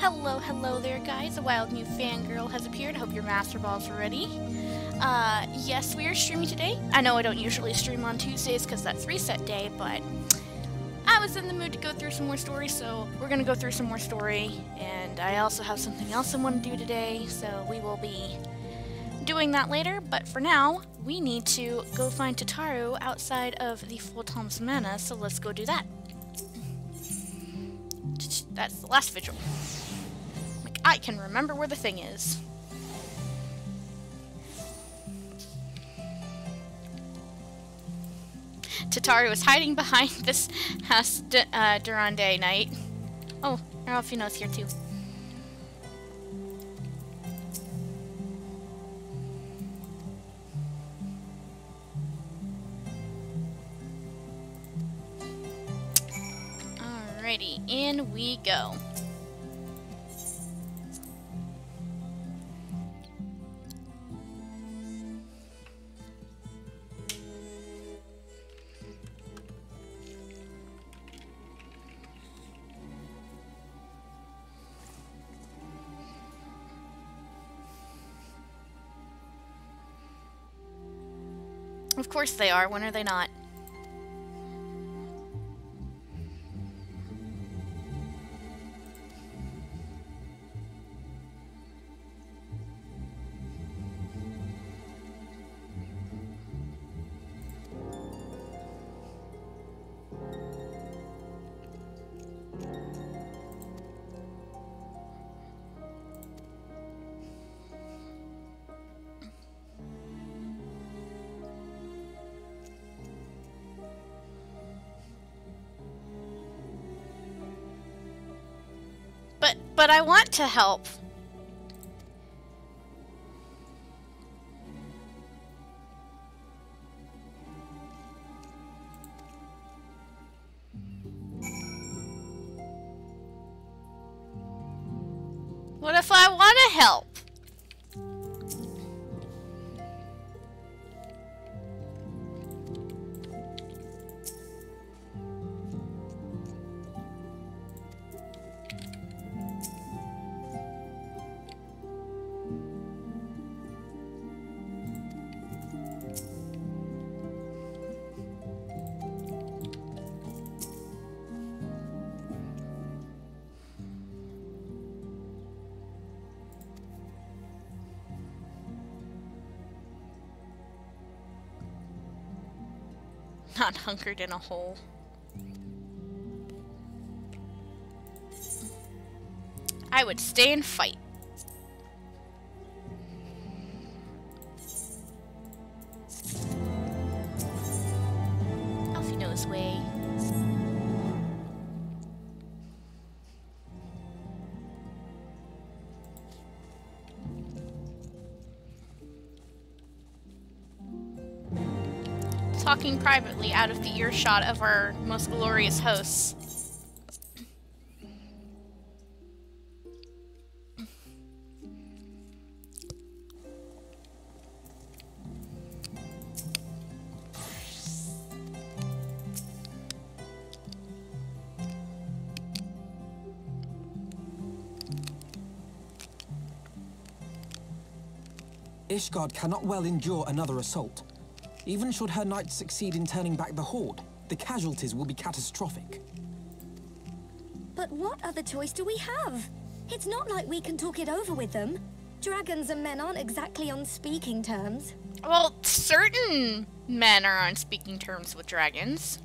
Hello there guys, a wild new fangirl has appeared. I hope your master balls are ready. Yes, we are streaming today. I know I don't usually stream on Tuesdays because that's reset day, but I was in the mood to go through some more story, so we're gonna go through some more story, and I also have something else I want to do today, so we will be doing that later, but for now, we need to go find Tataru outside of the Full-Tom's Manor, so let's go do that. That's the last vigil. Like, I can remember where the thing is. Tataru is hiding behind this house Durande night. Oh, Alfino's here too. Alrighty, in we go. Of course they are, when are they not? But I want to help. What if I want to help? Not hunkered in a hole. I would stay and fight. Alfie knows way. Talking privately out of the earshot of our most glorious hosts. Ishgard cannot well endure another assault. Even should her knights succeed in turning back the Horde, the casualties will be catastrophic. But what other choice do we have? It's not like we can talk it over with them. Dragons and men aren't exactly on speaking terms. Well, certain men are on speaking terms with dragons.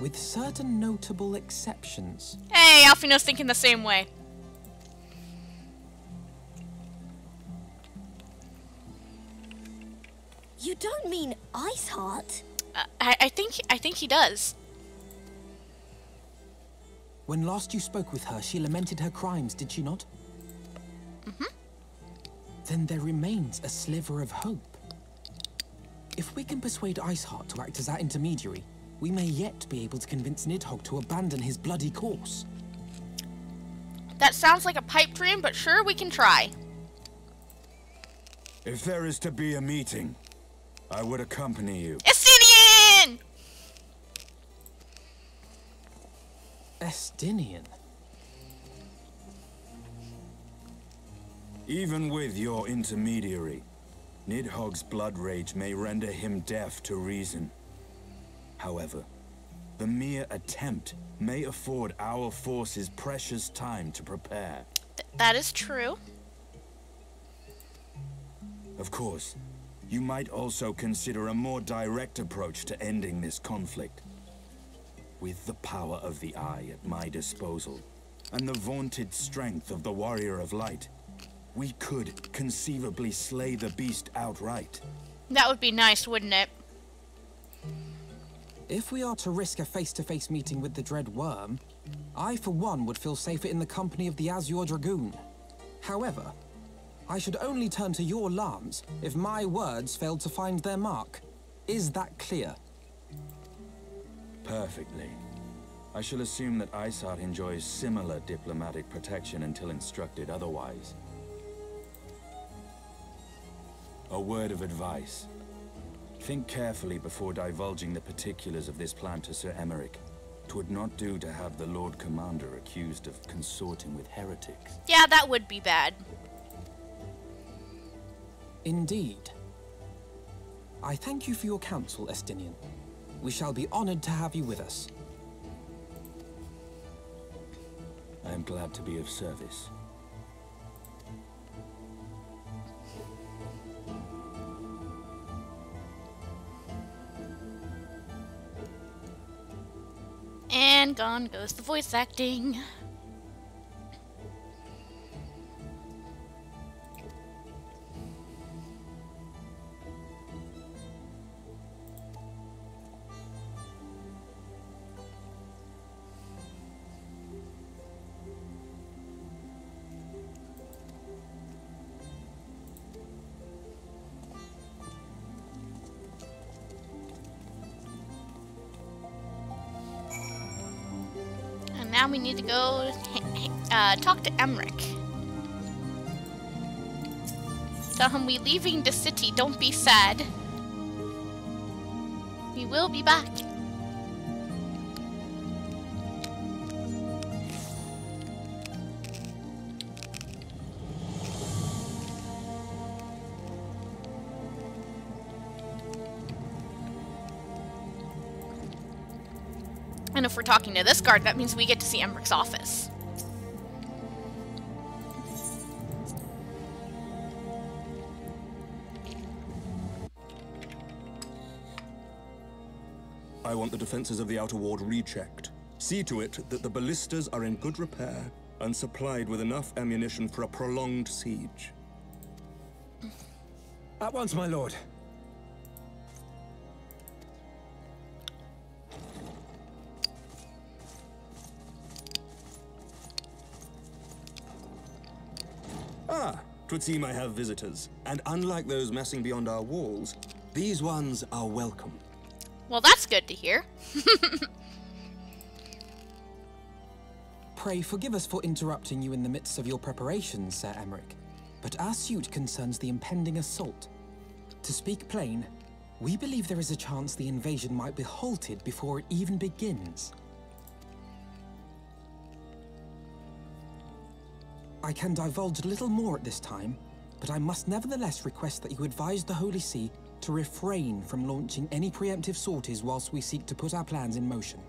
With certain notable exceptions. Hey, Alfino's thinking the same way. You don't mean Iceheart? I think he does. When last you spoke with her, she lamented her crimes, did she not? Mm-hmm. Then there remains a sliver of hope. If we can persuade Iceheart to act as our intermediary, we may yet be able to convince Nidhogg to abandon his bloody course. That sounds like a pipe dream, but sure, we can try. If there is to be a meeting, I would accompany you. Estinian! Estinian? Even with your intermediary, Nidhogg's blood rage may render him deaf to reason. However, the mere attempt may afford our forces precious time to prepare. That is true. Of course, you might also consider a more direct approach to ending this conflict. With the power of the Eye at my disposal, and the vaunted strength of the Warrior of Light, we could conceivably slay the beast outright. That would be nice, wouldn't it? If we are to risk a face-to-face meeting with the Dread Worm, I for one would feel safer in the company of the Azure Dragoon. However, I should only turn to your Lance if my words failed to find their mark. Is that clear? Perfectly. I shall assume that Isart enjoys similar diplomatic protection until instructed otherwise. A word of advice. Think carefully before divulging the particulars of this plan to Sir Emmerich. 'Twould not do to have the Lord Commander accused of consorting with heretics. Yeah, that would be bad. Indeed. I thank you for your counsel, Estinian. We shall be honored to have you with us. I am glad to be of service. And gone goes the voice acting. Now we need to go talk to Emmerich. Tell him we leaving the city. Don't be sad. We will be back. And if we're talking to this guard, that means we get to see Emmerich's office. I want the defenses of the outer ward rechecked. See to it that the ballistas are in good repair and supplied with enough ammunition for a prolonged siege. At once, my lord. Ah, 'twould seem I have visitors. And unlike those massing beyond our walls, these ones are welcome. Well, that's good to hear. Pray forgive us for interrupting you in the midst of your preparations, Sir Emmerich, but our suit concerns the impending assault. To speak plain, we believe there is a chance the invasion might be halted before it even begins. I can divulge little more at this time, but I must nevertheless request that you advise the Holy See to refrain from launching any preemptive sorties whilst we seek to put our plans in motion.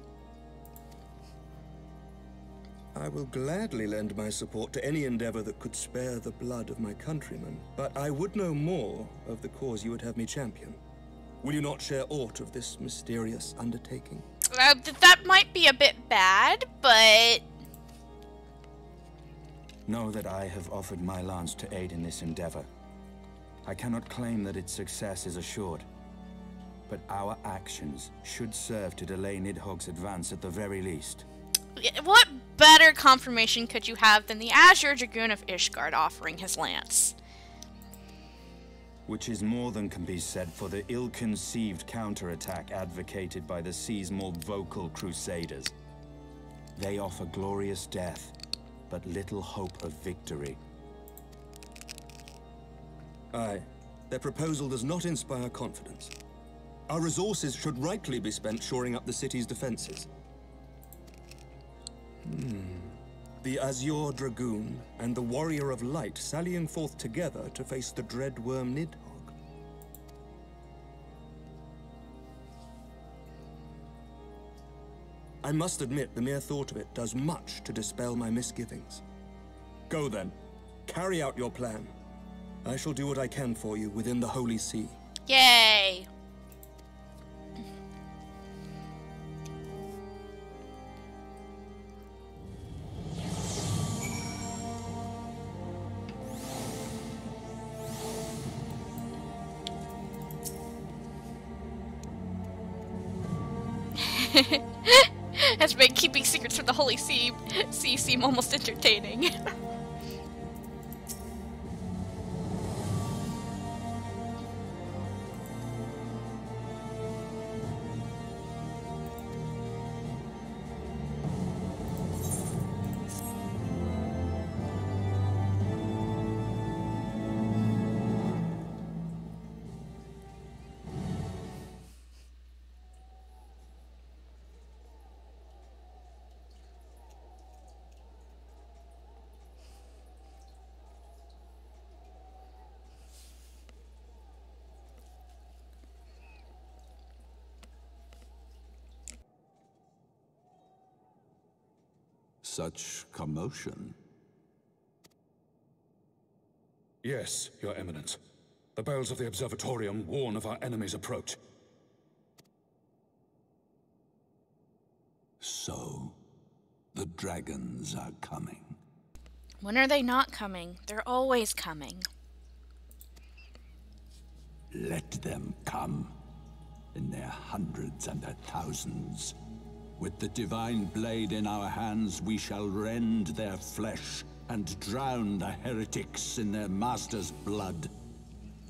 I will gladly lend my support to any endeavor that could spare the blood of my countrymen, but I would know more of the cause you would have me champion. Will you not share aught of this mysterious undertaking? That might be a bit bad, but... Know that I have offered my lance to aid in this endeavor. I cannot claim that its success is assured, but our actions should serve to delay Nidhogg's advance at the very least. What better confirmation could you have than the Azure Dragoon of Ishgard offering his lance? Which is more than can be said for the ill-conceived counterattack advocated by the sea's more vocal crusaders. They offer glorious death, but little hope of victory. Aye, their proposal does not inspire confidence. Our resources should rightly be spent shoring up the city's defenses. The Azure Dragoon and the Warrior of Light sallying forth together to face the dread worm Nidhogg. I must admit, the mere thought of it does much to dispel my misgivings. Go then. Carry out your plan. I shall do what I can for you within the Holy See. Yay! Has made keeping secrets from the Holy See seem almost entertaining. Such commotion. Yes, Your Eminence. The bells of the Observatorium warn of our enemy's approach. So, the dragons are coming. When are they not coming? They're always coming. Let them come, in their hundreds and their thousands. With the divine blade in our hands, we shall rend their flesh and drown the heretics in their master's blood.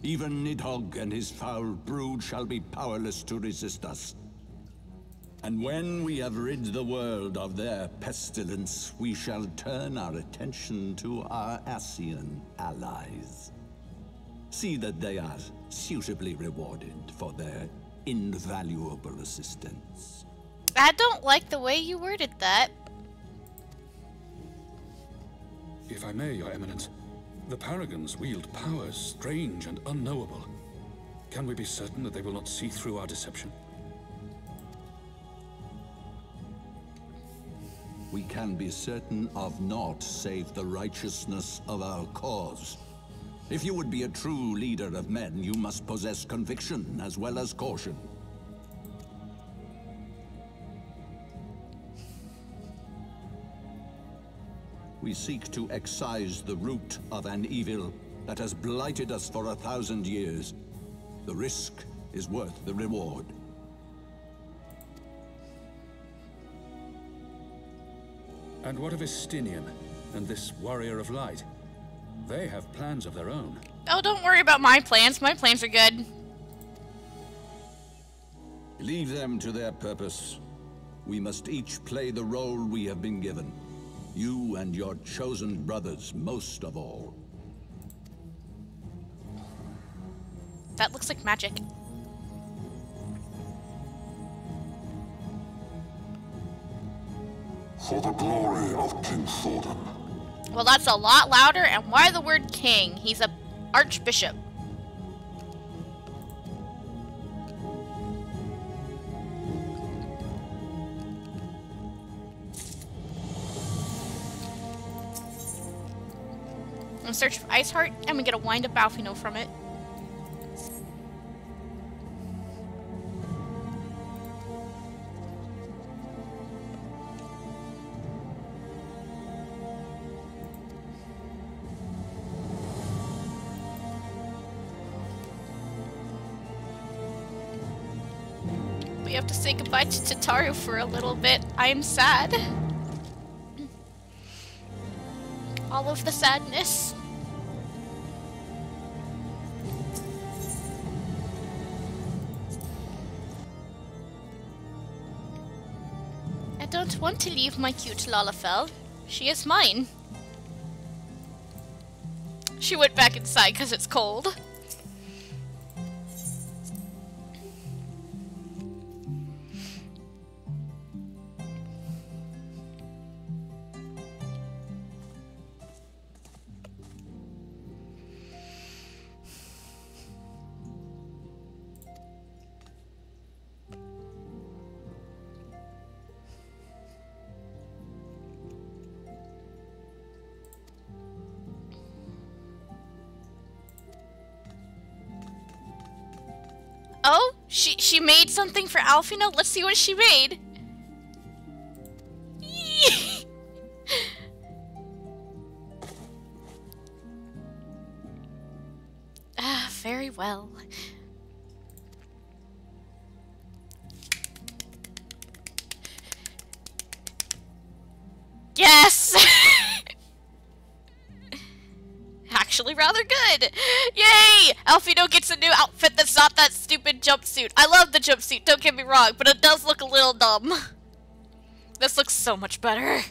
Even Nidhogg and his foul brood shall be powerless to resist us. And when we have rid the world of their pestilence, we shall turn our attention to our Ascian allies. See that they are suitably rewarded for their invaluable assistance. I don't like the way you worded that. If I may, Your Eminence, the Paragons wield powers strange and unknowable. Can we be certain that they will not see through our deception? We can be certain of naught save the righteousness of our cause. If you would be a true leader of men, you must possess conviction as well as caution. We seek to excise the root of an evil that has blighted us for 1,000 years. The risk is worth the reward. And what of Estinian and this Warrior of Light? They have plans of their own. Oh, don't worry about my plans. My plans are good. Leave them to their purpose. We must each play the role we have been given. You and your chosen brothers, most of all. That looks like magic. For the glory of King Thordan. Well, that's a lot louder, and why the word king? He's a archbishop. I'm searching for Ice Heart, and we get a wind-up Alfino from it. We have to say goodbye to Tataru for a little bit. I am sad. All of the sadness. I don't want to leave my cute Lalafell. She is mine. She went back inside because it's cold. Oh, she made something for Alfino? Let's see what she made. Ah, very well. Yes! Actually rather good! Yay! Alfino gets a new outfit that's not that stupid jumpsuit. I love the jumpsuit, don't get me wrong, but it does look a little dumb. This looks so much better.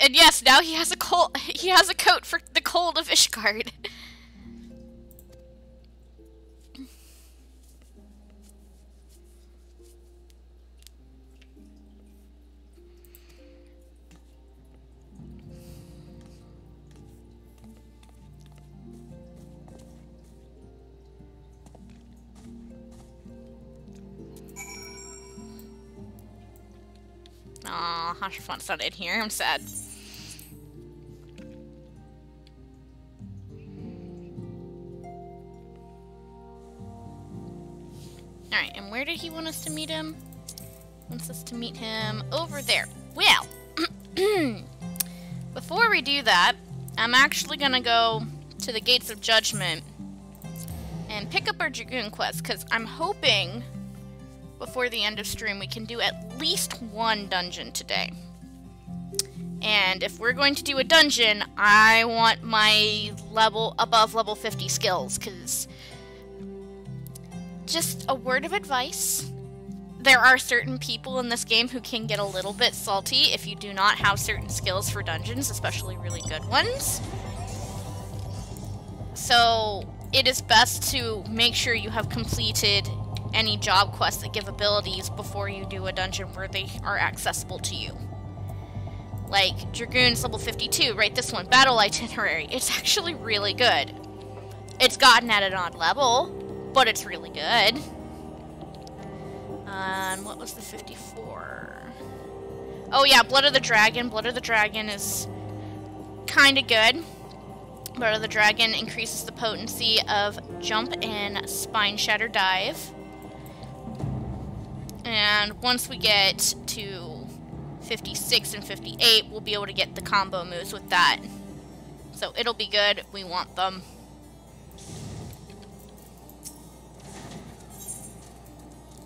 And yes, now he has a coat for the cold of Ishgard. Aw, Hashifon's not in here. I'm sad. Alright, and where did he want us to meet him? He wants us to meet him over there. Well, before we do that, I'm actually gonna go to the Gates of Judgment and pick up our Dragoon quest, because I'm hoping before the end of stream we can do at least one dungeon today. And if we're going to do a dungeon, I want my above level 50 skills, because just a word of advice, there are certain people in this game who can get a little bit salty if you do not have certain skills for dungeons, especially really good ones. So it is best to make sure you have completed any job quests that give abilities before you do a dungeon where they are accessible to you. Like Dragoon's level 52, right? This one, Battle Itinerary. It's actually really good. It's gotten at an odd level, but it's really good. And what was the 54? Oh yeah, Blood of the Dragon. Blood of the Dragon is kind of good. Blood of the Dragon increases the potency of Jump and Spine Shatter Dive. And once we get to 56 and 58, we'll be able to get the combo moves with that. So it'll be good. We want them.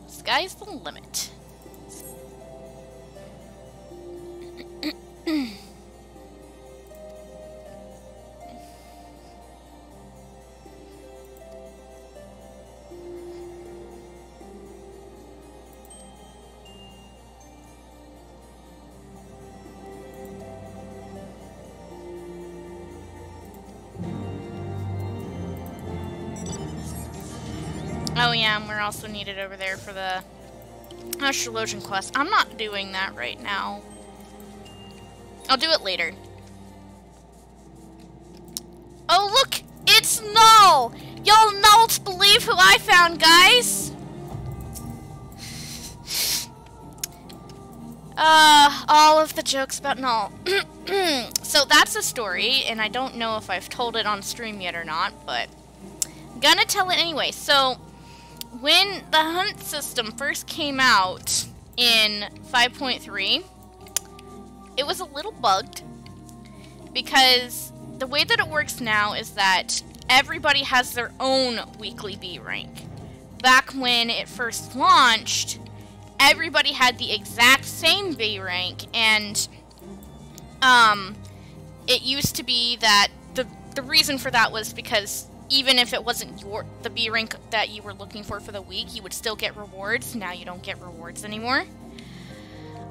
Sky's the limit. Oh yeah, and we're also needed over there for the Astrologian quest. I'm not doing that right now. I'll do it later. Oh look! It's Null! Y'all not believe who I found, guys! All of the jokes about Null. So that's a story, and I don't know if I've told it on stream yet or not, but I'm gonna tell it anyway. So when the hunt system first came out in 5.3, it was a little bugged, because the way that it works now is that everybody has their own weekly B rank. Back when it first launched, everybody had the exact same B rank, and it used to be that the reason for that was because even if it wasn't the B rank that you were looking for the week, you would still get rewards. Now you don't get rewards anymore,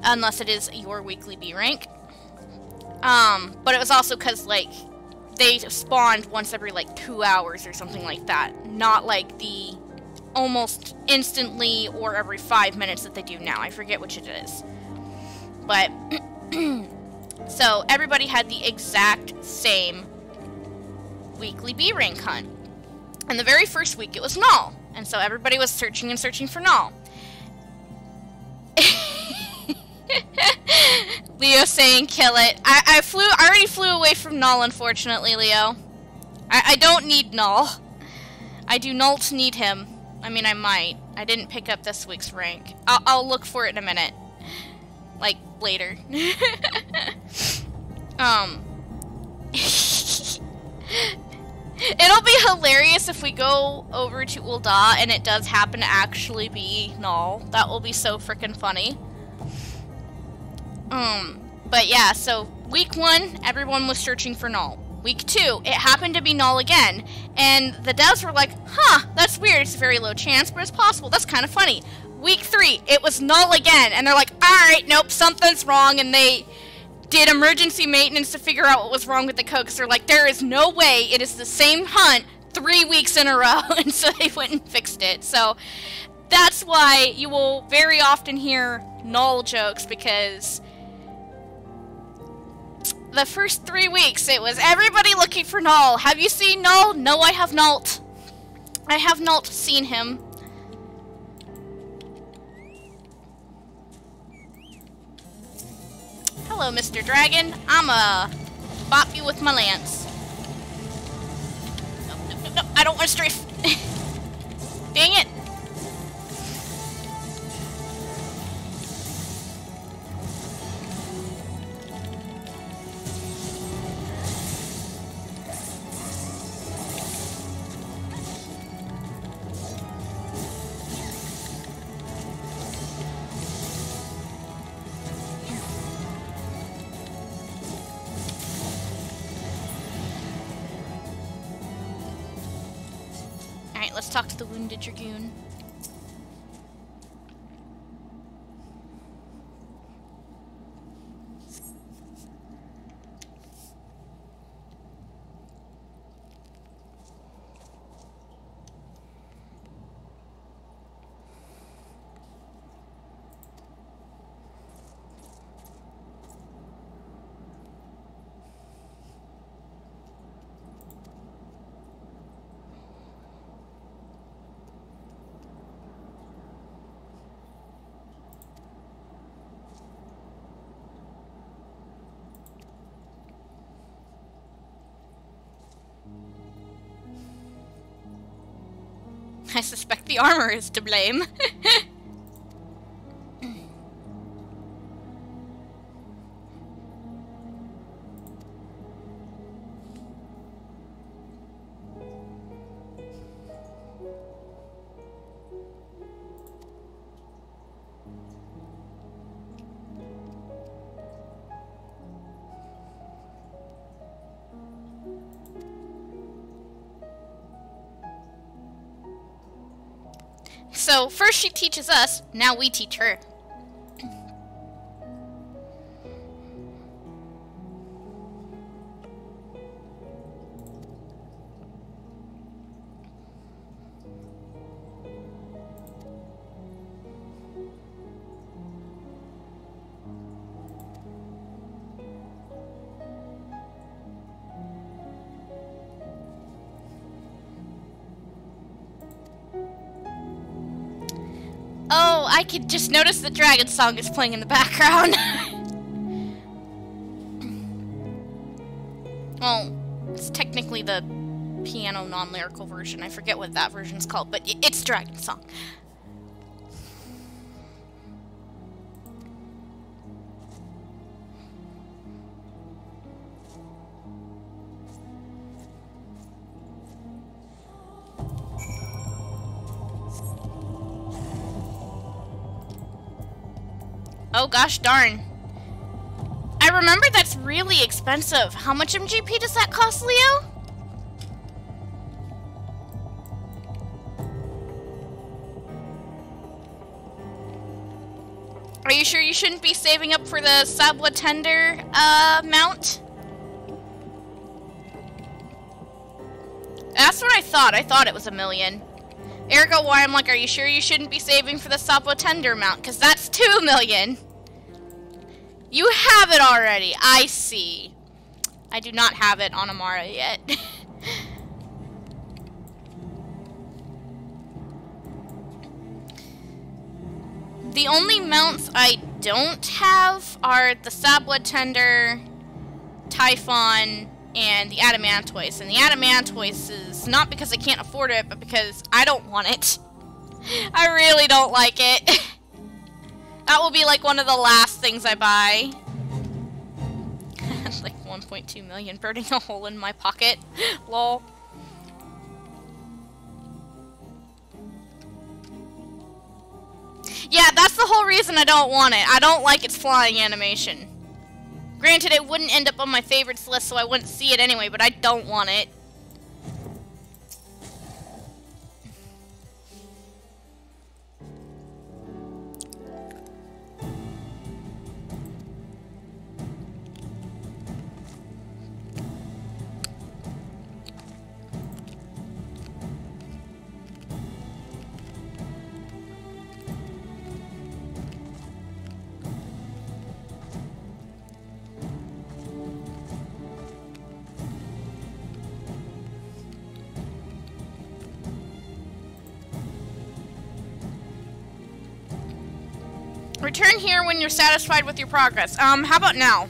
unless it is your weekly B rank. But it was also because, like, they spawned once every, like, 2 hours or something like that. Not like the almost instantly or every 5 minutes that they do now. I forget which it is. But, so everybody had the exact same weekly B rank hunt. And the very first week it was Null. And so everybody was searching and searching for Null. Leo saying kill it. I already flew away from Null, unfortunately, Leo. I don't need Null. I do not need him. I mean, I might. I didn't pick up this week's rank. I'll look for it in a minute. Like, later. It'll be hilarious if we go over to Ul'dah and it does happen to actually be Null. That will be so freaking funny. But yeah, so week 1, everyone was searching for Null. Week 2, it happened to be Null again. And the devs were like, huh, that's weird. It's a very low chance, but it's possible. That's kind of funny. Week 3, it was Null again. And they're like, alright, nope, something's wrong. And they did emergency maintenance to figure out what was wrong with the code. Because they're like, there is no way it is the same hunt 3 weeks in a row. And so they went and fixed it. So that's why you will very often hear Null jokes, because the first 3 weeks, it was everybody looking for Null. Have you seen Null? No, I have not. I have not seen him. Hello, Mr. Dragon. I'ma bop you with my lance. No, I don't want to strafe. Dang it. Let's talk to the wounded dragoon. I suspect the armor is to blame. So, first she teaches us, now we teach her. Oh, I could just notice the dragon song is playing in the background. Well, it's technically the piano non-lyrical version. I forget what that version's called, but it's dragon song. Oh gosh darn. I remember that's really expensive. How much MGP does that cost, Leo? Are you sure you shouldn't be saving up for the Sabwa Tender mount? That's what I thought. I thought it was $1 million. Ergo why I'm like, are you sure you shouldn't be saving for the Sabwa Tender mount? Because that's $2 million. You have it already. I see. I do not have it on Amara yet. The only mounts I don't have are the Sabblood Tender, Typhon, and the Adamantoise. And the Adamantoise is not because I can't afford it, but because I don't want it. I really don't like it. That will be like one of the last things I buy. Like 1.2 million burning a hole in my pocket. Lol. Yeah, that's the whole reason I don't want it. I don't like its flying animation. Granted, it wouldn't end up on my favorites list, so I wouldn't see it anyway, but I don't want it. Return here when you're satisfied with your progress. How about now?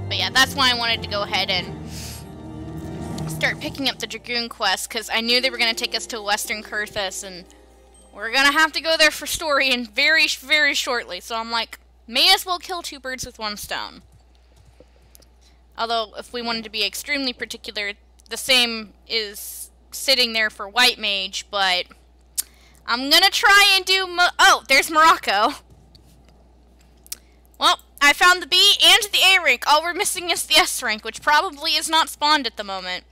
But yeah, that's why I wanted to go ahead and start picking up the Dragoon quest, because I knew they were going to take us to Western Kurthus, and we're going to have to go there for story and very, very shortly. So I'm like, may as well kill two birds with one stone. Although, if we wanted to be extremely particular, the same is sitting there for White Mage, but I'm going to try and do... Oh, there's Morocco. Well, I found the B and the A rank. All we're missing is the S rank, which probably is not spawned at the moment.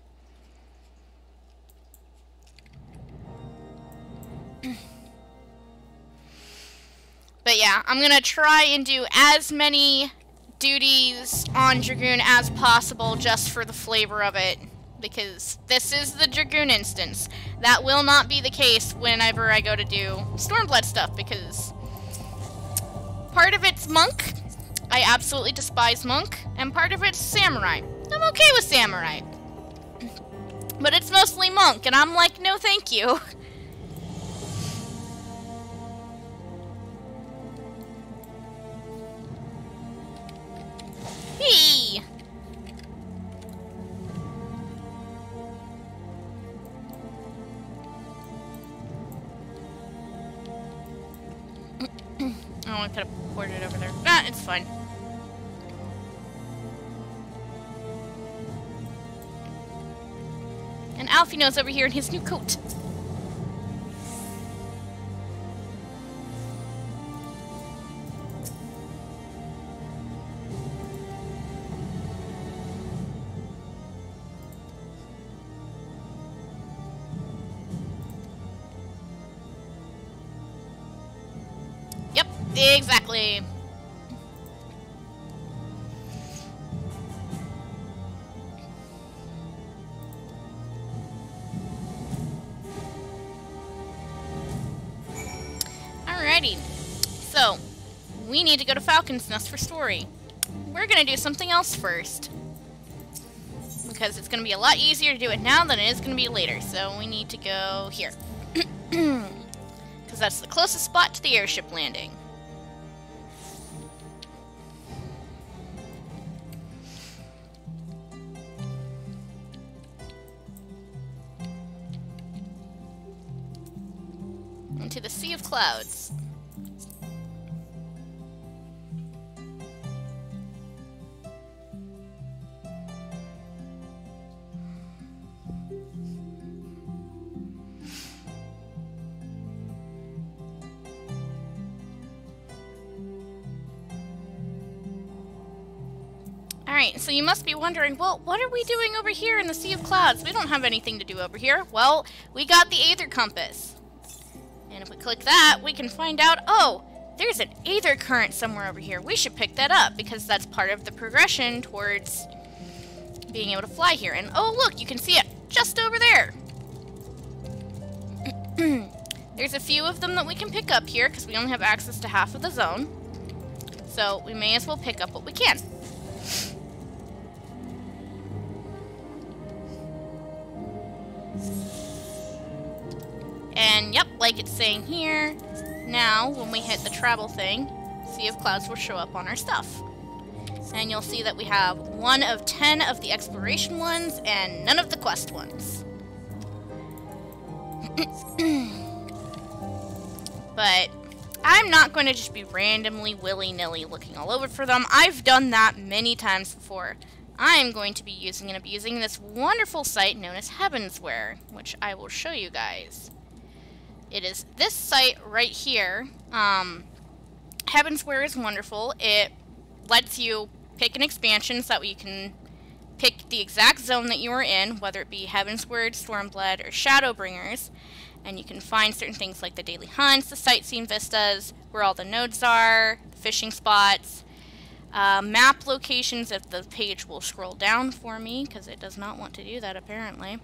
But yeah, I'm gonna try and do as many duties on Dragoon as possible just for the flavor of it. Because this is the Dragoon instance. That will not be the case whenever I go to do Stormblood stuff, because part of it's Monk. I absolutely despise Monk, and part of it's Samurai. I'm okay with Samurai. But it's mostly Monk, and I'm like, no thank you. Hey! Oh, I could have poured it over there. Ah, it's fine. And Alfino's over here in his new coat. Yep, exactly. Alrighty, so we need to go to Falcon's Nest for story. We're gonna do something else first, because it's gonna be a lot easier to do it now than it is gonna be later. So we need to go here, because that's the closest spot to the airship landing. Into the Sea of Clouds. Alright, so you must be wondering, well, what are we doing over here in the Sea of Clouds? We don't have anything to do over here. Well, we got the Aether Compass. And if we click that, we can find out, oh, there's an Aether Current somewhere over here. We should pick that up, because that's part of the progression towards being able to fly here. And oh, look, you can see it just over there. There's a few of them that we can pick up here, because we only have access to half of the zone. So we may as well pick up what we can. And yep, like it's saying here, now when we hit the travel thing, Sea of Clouds will show up on our stuff. And you'll see that we have 1 of 10 of the exploration ones and none of the quest ones. But I'm not going to just be randomly willy-nilly looking all over for them. I've done that many times before. I'm going to be using and abusing this wonderful site known as Heavensware, which I will show you guys. It is this site right here. Heavensware is wonderful. It lets you pick an expansion so that you can pick the exact zone that you are in, whether it be Heavensward, Stormblood, or Shadowbringers. And you can find certain things like the daily hunts, the sightseeing vistas, where all the nodes are, fishing spots, map locations if the page will scroll down for me, because it does not want to do that apparently.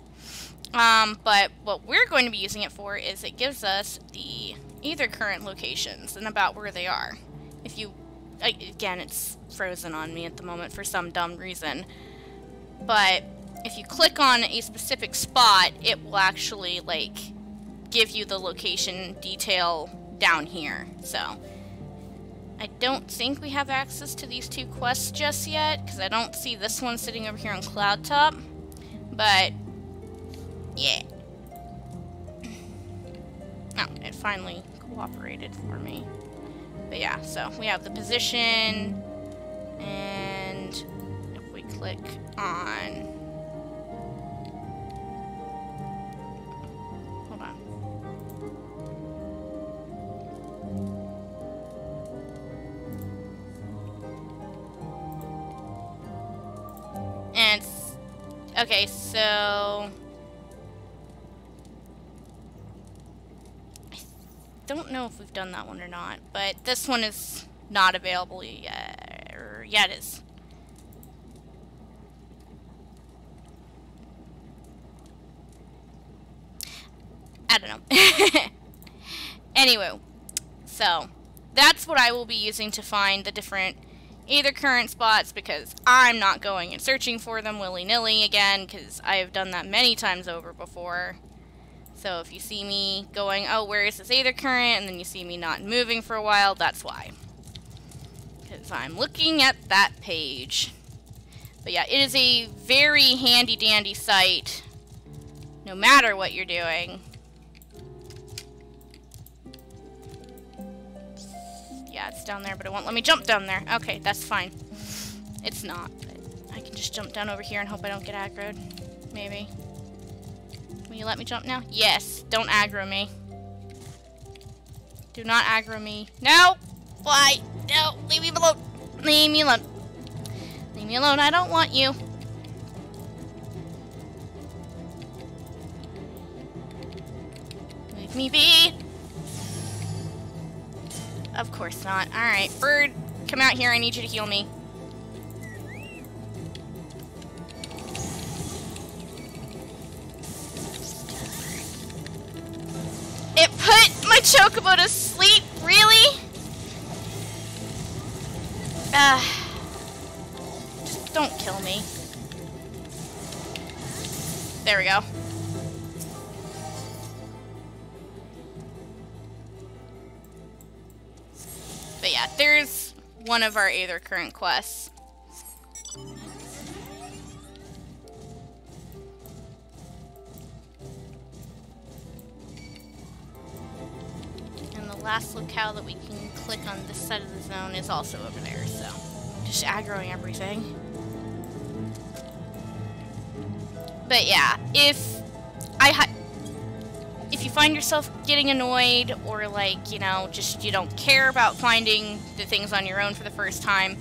But what we're going to be using it for is it gives us the Aether Current locations and about where they are. If you, again, it's frozen on me at the moment for some dumb reason, but if you click on a specific spot, it will actually, like, give you the location detail down here. So I don't think we have access to these 2 quests just yet, because I don't see this one sitting over here on Cloud Top, but yeah. Oh, it finally cooperated for me. But yeah, so we have the position, and if we click on... Hold on. And it's... Okay, so... don't know if we've done that one or not, but this one is not available yet. Yeah, it is. I don't know. Anyway, so that's what I will be using to find the different Aether Current spots, because I'm not going and searching for them willy-nilly again, because I have done that many times over before. So if you see me going, oh, where is this Aether Current, and then you see me not moving for a while, that's why. Because I'm looking at that page. But yeah, it is a very handy-dandy site, no matter what you're doing. Yeah, it's down there, but it won't let me jump down there. Okay, that's fine. It's not. I can just jump down over here and hope I don't get aggroed. Maybe. Will you let me jump now? Yes. Don't aggro me. Do not aggro me. No! Fly! No! Leave me alone! Leave me alone. Leave me alone. I don't want you. Leave me be. Of course not. Alright, bird, come out here. I need you to heal me. It put my chocobo to sleep? Really? Just don't kill me. There we go. But yeah, there's one of our Aether Current quests. And the last locale that we can click on this side of the zone is also over there, so just aggroing everything. But yeah, if you find yourself getting annoyed, or like, you know, just you don't care about finding the things on your own for the first time,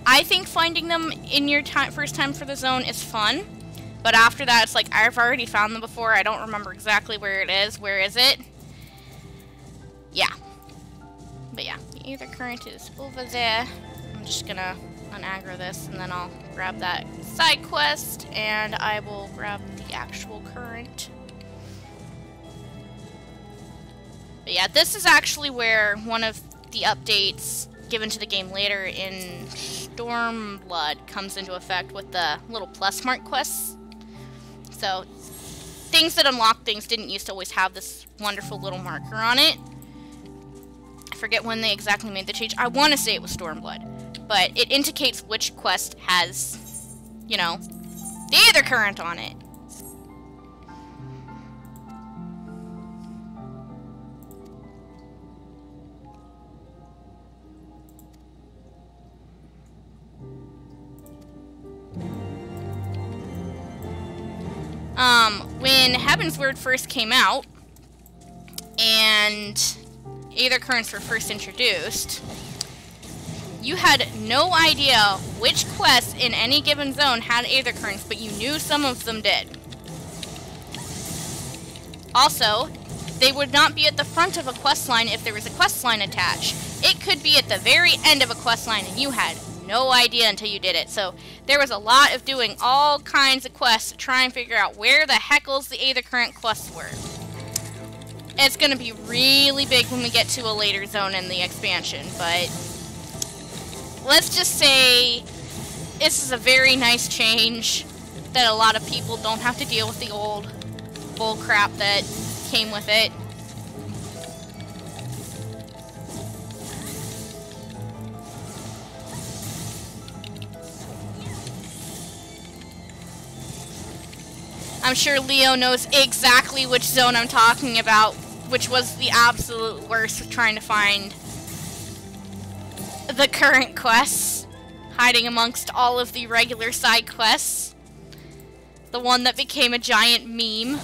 I think finding them in your first time for the zone is fun, but after that it's like, I've already found them before, I don't remember exactly where it is. Where is it? Yeah. But yeah, the Aether Current is over there. I'm just gonna unaggro this, and then I'll grab that side quest, and I will grab the actual current. But yeah, this is actually where one of the updates given to the game later in Stormblood comes into effect with the little plus mark quests. So, things that unlock things didn't used to always have this wonderful little marker on it. I forget when they exactly made the change. I want to say it was Stormblood, but it indicates which quest has, you know, the Aether Current on it. When Heavensward first came out, and Aether Currents were first introduced, you had no idea which quests in any given zone had Aether Currents, but you knew some of them did. Also, they would not be at the front of a quest line if there was a quest line attached. It could be at the very end of a quest line, and you had no idea until you did it. So there was a lot of doing all kinds of quests to try and figure out where the heckles the Aether Current quests were. It's going to be really big when we get to a later zone in the expansion, but let's just say this is a very nice change that a lot of people don't have to deal with the old bull crap that came with it. I'm sure Leo knows exactly which zone I'm talking about, which was the absolute worst of trying to find the current quests, hiding amongst all of the regular side quests. The one that became a giant meme.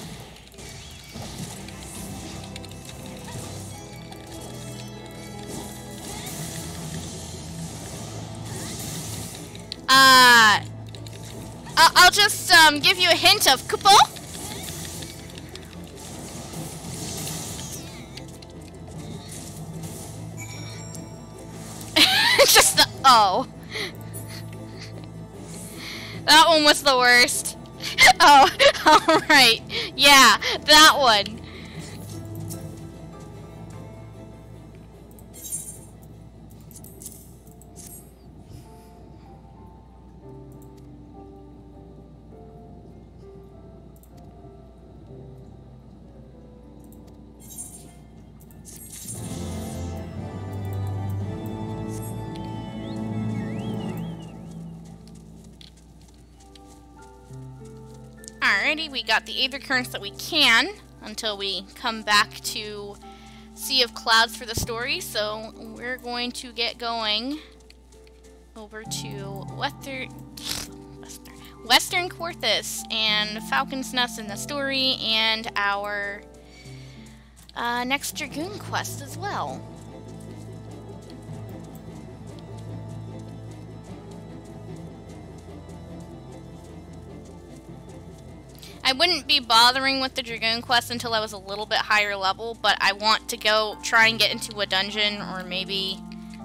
I'll just give you a hint of Kupo. Just the oh. That one was the worst. Oh, alright. Yeah, that one. Alrighty, we got the Aether Currents that we can until we come back to Sea of Clouds for the story, so we're going to get going over to Western Quarthus and Falcon's Nest in the story, and our next Dragoon quest as well. I wouldn't be bothering with the Dragoon quest until I was a little bit higher level, but I want to go try and get into a dungeon or maybe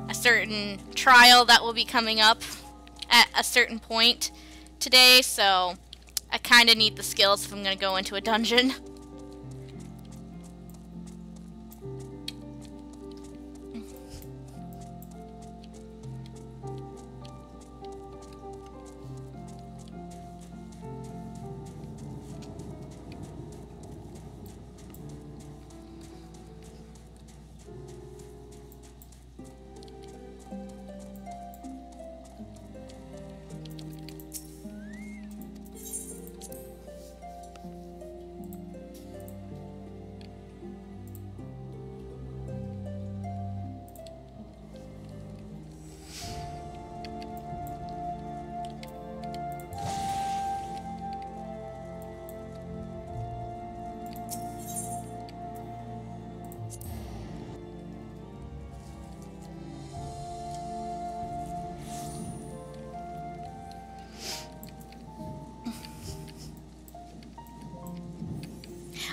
a certain trial that will be coming up at a certain point today, so I kind of need the skills if I'm going to go into a dungeon.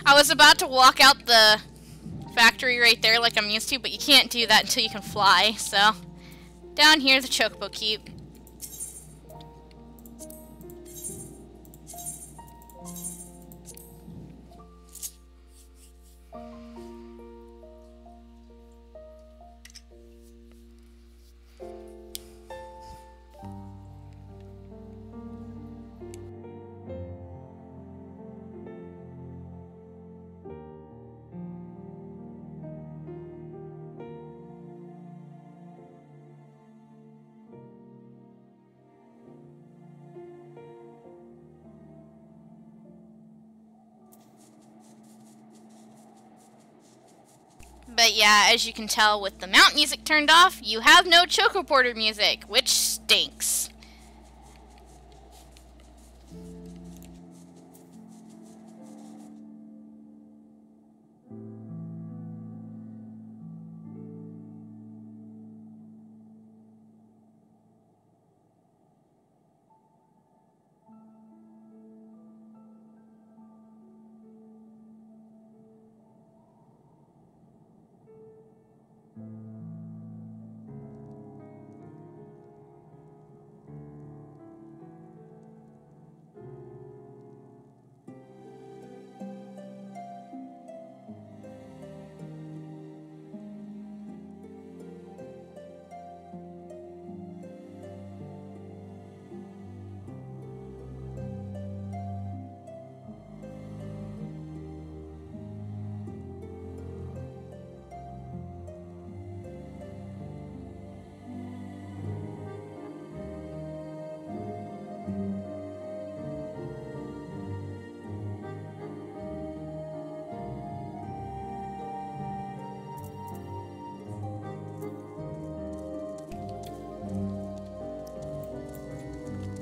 I was about to walk out the factory right there like I'm used to, but you can't do that until you can fly, so... Down here, the Chocobo Keep. But yeah, as you can tell with the mount music turned off, you have no Chocoporter music, which stinks.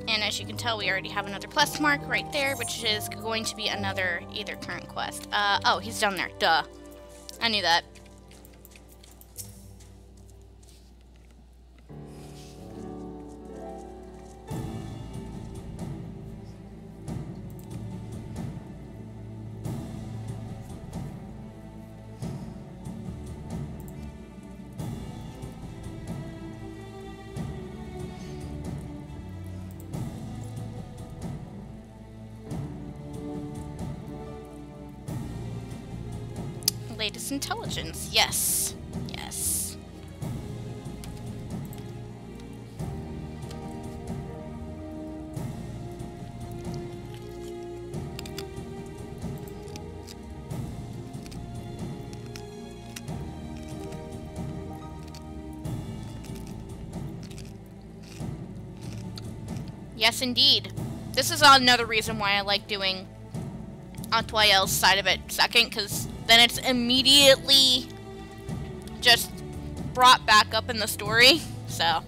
And as you can tell, we already have another quest mark right there, which is going to be another either current quest. Oh, he's down there. Duh. I knew that. Latest intelligence. Yes. Yes. Yes, indeed. This is another reason why I like doing Antwael's side of it second, because then it's immediately just brought back up in the story, so.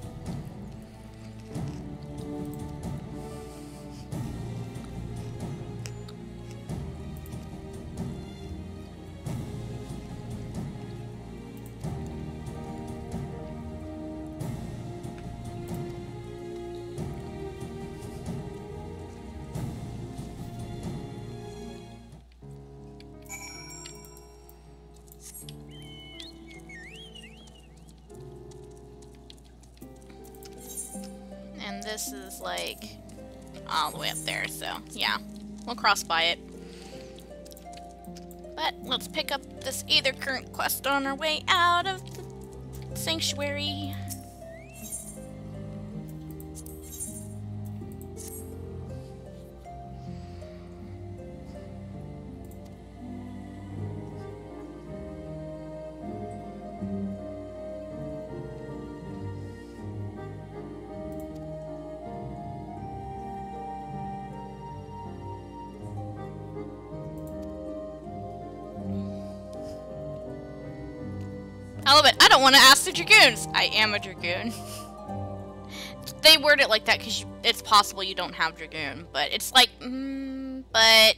And this is like all the way up there, so yeah, we'll cross by it. But let's pick up this either current quest on our way out of the sanctuary. I love it. I don't want to ask the Dragoons. I am a Dragoon. They word it like that because it's possible you don't have Dragoon. But it's like, but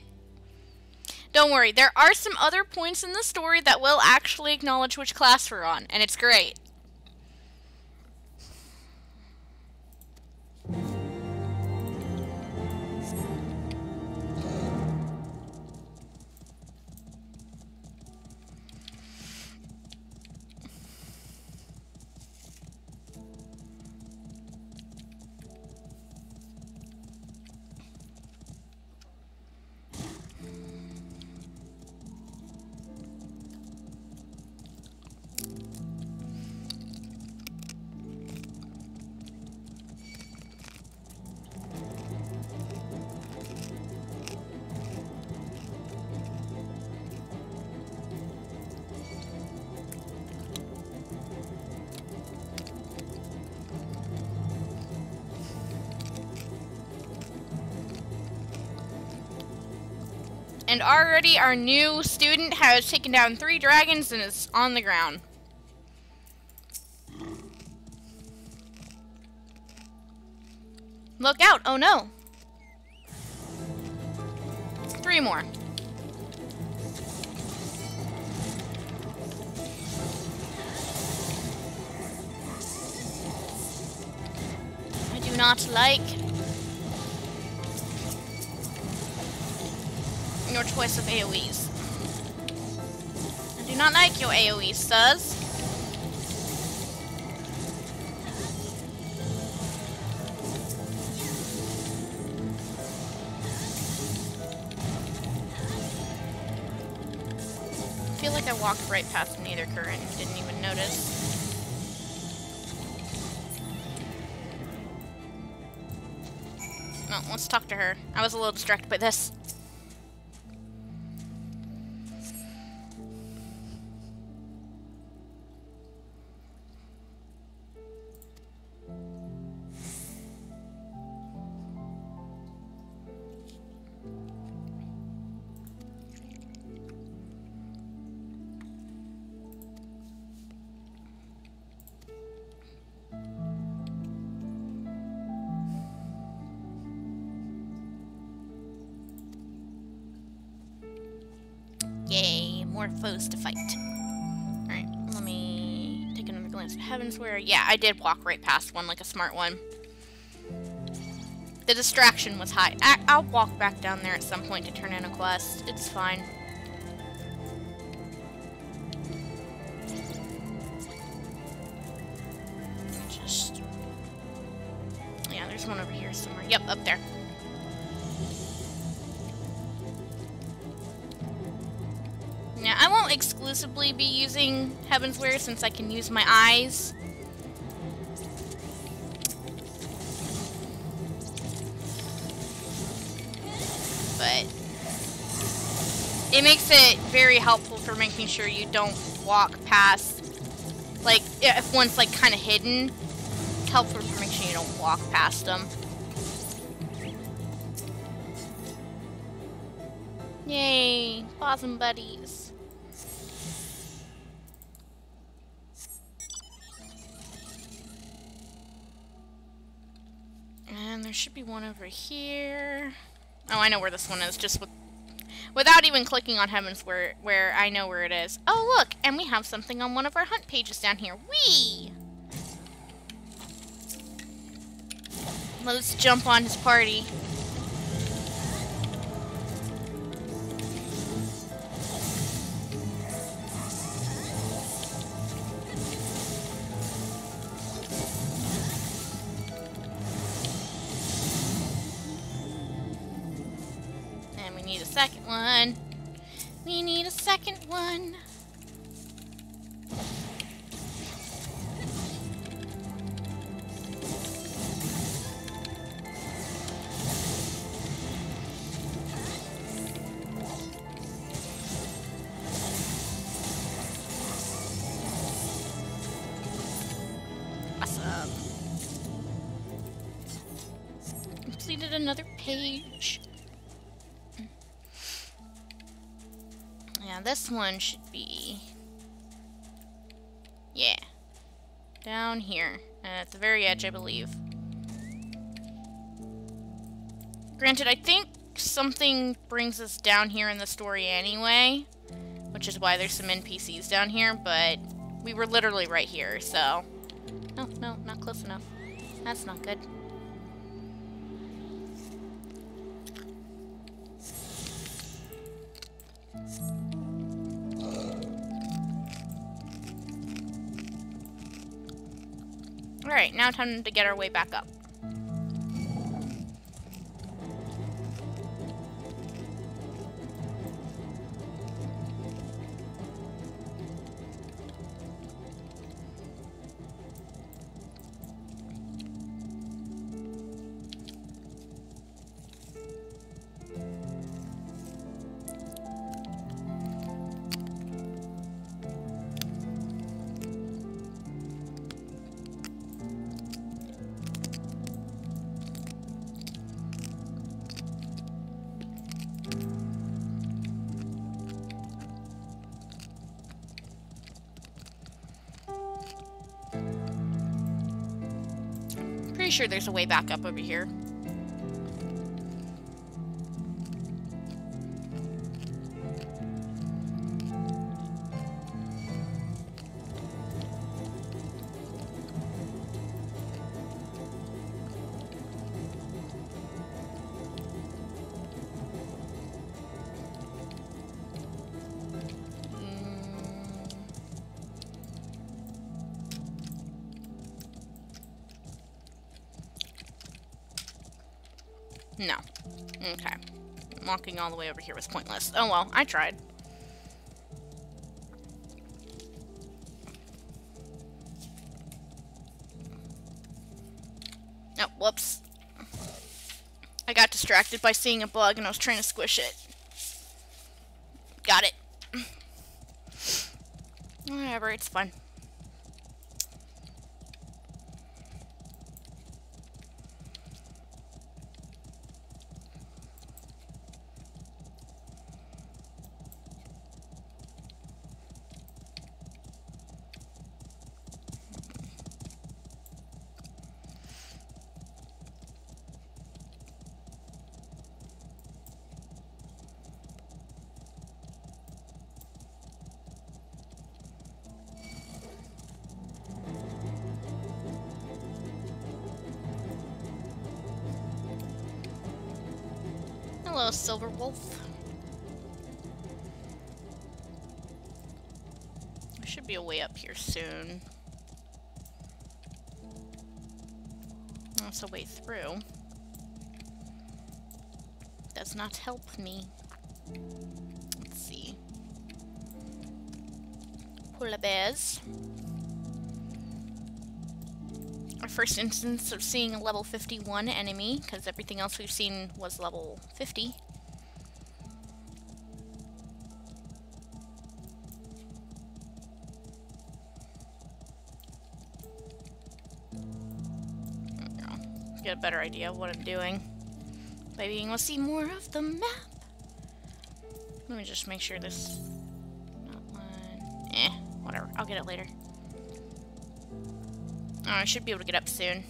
don't worry. There are some other points in the story that will actually acknowledge which class we're on. And it's great. And already our new student has taken down 3 dragons and is on the ground. Look out! Oh no! 3 more. I do not like your choice of AoEs. I do not like your AoEs, Suz. I feel like I walked right past Nether Current and didn't even notice. Well, let's talk to her. I was a little distracted by this. Yay, more foes to fight. Alright, let me take another glance at Heavensware. Yeah, I did walk right past one like a smart one. The distraction was high. I'll walk back down there at some point to turn in a quest. It's fine. Just... yeah, there's one over here somewhere. Yep, up there. Now, I won't exclusively be using Heavensware since I can use my eyes. But it makes it very helpful for making sure you don't walk past, like, if one's like kind of hidden, it's helpful for making sure you don't walk past them. Yay, bosom buddies. And there should be one over here. Oh, I know where this one is, just without even clicking on Heavensware, where I know where it is. Oh, look, and we have something on one of our hunt pages down here. Whee! Let's jump on his party. Second one. We need a second one. Awesome. Completed another page. Yeah, this one should be... yeah. Down here. At the very edge, I believe. Granted, I think something brings us down here in the story anyway, which is why there's some NPCs down here, but we were literally right here, so... oh, no, not close enough. That's not good. Alright, now time to get our way back up. pretty sure there's a way back up over here. No. Okay. Walking all the way over here was pointless. Oh well, I tried. Oh, whoops. I got distracted by seeing a bug and I was trying to squish it. Got it. Whatever, it's fun. Hello, Silver Wolf. There should be a way up here soon. That's a way through. Does not help me. Let's see. Polar bears. Our first instance of seeing a level 51 enemy, because everything else we've seen was level 50. Get a better idea of what I'm doing by being able to see more of the map. Let me just make sure this... Not one... whatever. I'll get it later. Oh, I should be able to get up soon.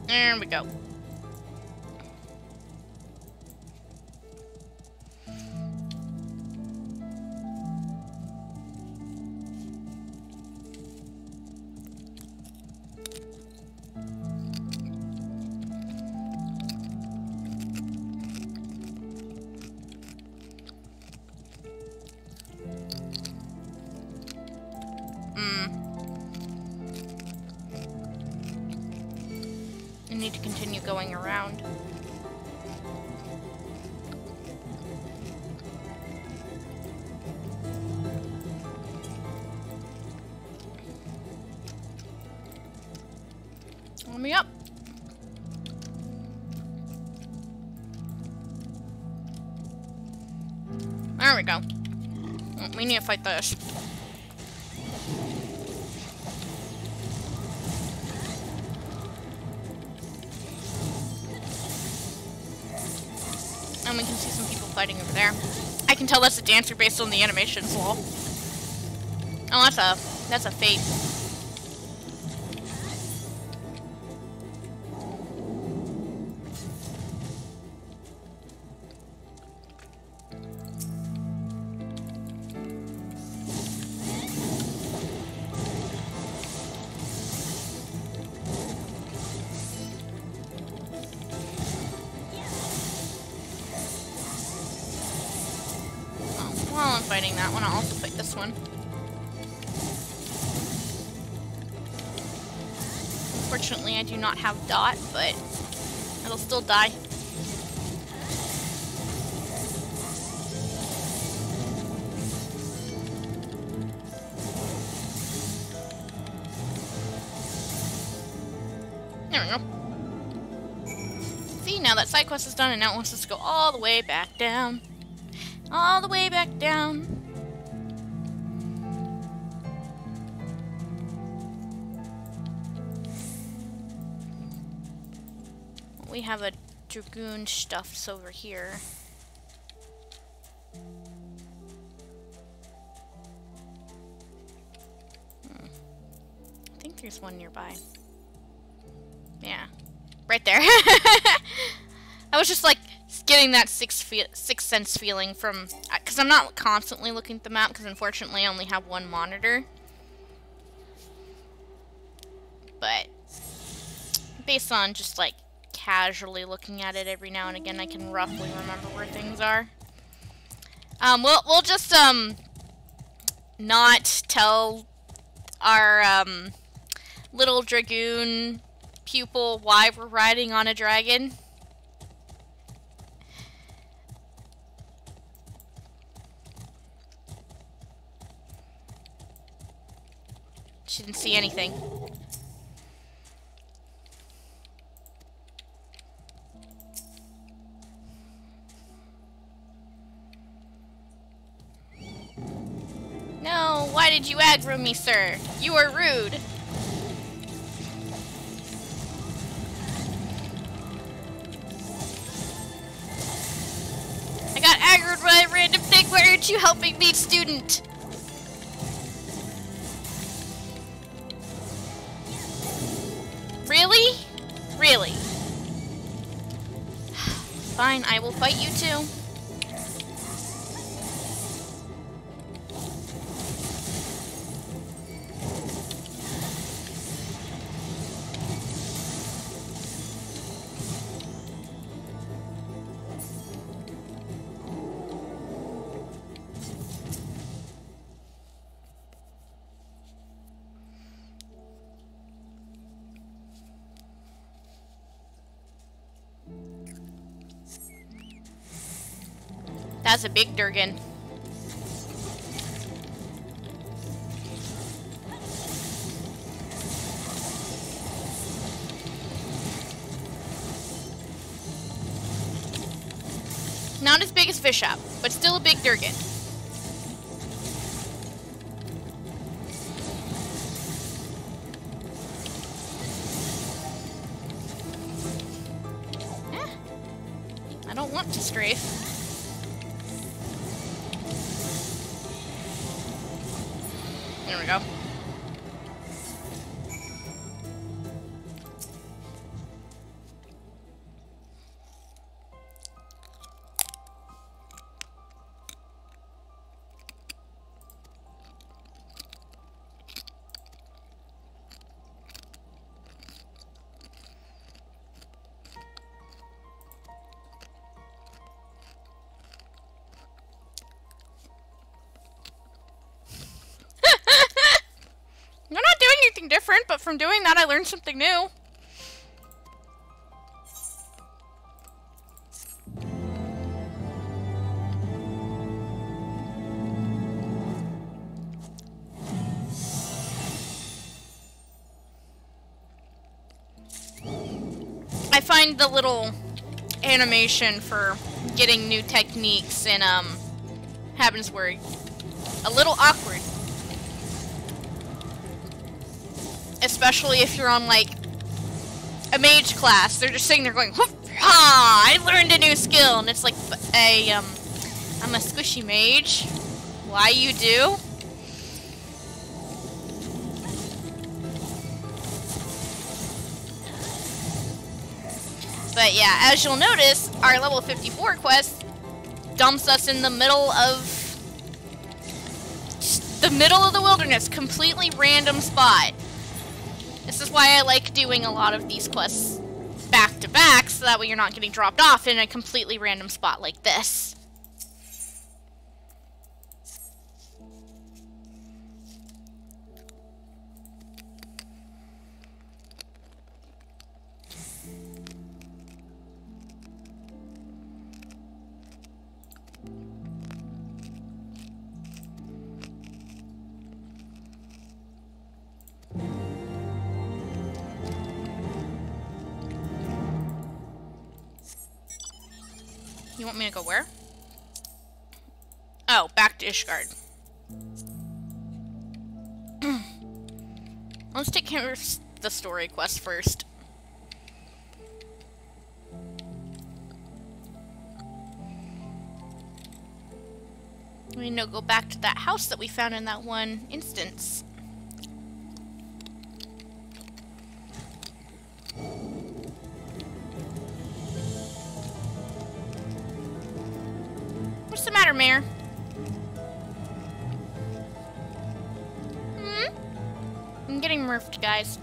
There we go. I need to continue going around. Let me up. There we go. Oh, we need to fight this. And we can see some people fighting over there. I can tell that's a dancer based on the animations wall. Oh, that's a fate. While I'm fighting that one, I'll also fight this one. Fortunately, I do not have dot, but it'll still die. There we go. See, now that side quest is done, and now it wants us to go all the way back down. All the way back down. We have a dragoon stuff's over here. I think there's one nearby. Yeah. Right there. I was just like getting that sixth sense feeling from, because I'm not constantly looking at the map, because unfortunately I only have one monitor. But based on just like casually looking at it every now and again, I can roughly remember where things are. We'll just not tell our little dragoon pupil why we're riding on a dragon. She didn't see anything. No, why did you aggro me, sir? You are rude. I got aggroed by a random thing. Why aren't you helping me, student? Really? Really? Fine, I will fight you too. That's a big Durgan. Not as big as Bishop, but still a big Durgan. I don't want to strafe. There we go. Different, but from doing that I learned something new. I find the little animation for getting new techniques in Heavensward a little awkward. Especially if you're on, like, a mage class. They're just sitting there going, "Ha! I learned a new skill!" And it's like, I'm a squishy mage. Why you do? But yeah, as you'll notice, our level 54 quest dumps us in the middle of... just the middle of the wilderness. Completely random spot. This is why I like doing a lot of these quests back to back, so that way you're not getting dropped off in a completely random spot like this. You want me to go where? Oh, back to Ishgard. Let's take care of the story quest first. We need to go back to that house that we found in that one instance. What's the matter, Mayor? I'm getting murfed, guys.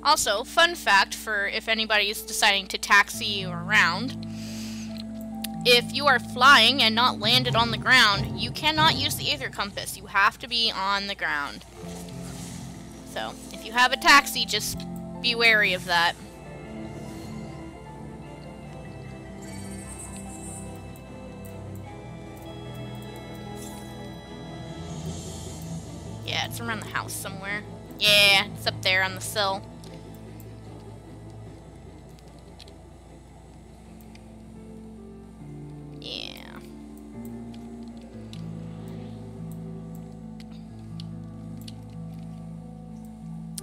Also, fun fact for if anybody's deciding to taxi you around, if you are flying and not landed on the ground, you cannot use the Aether Compass. You have to be on the ground. So, if you have a taxi, just be wary of that. Yeah, it's around the house somewhere. Yeah, it's up there on the sill. Yeah.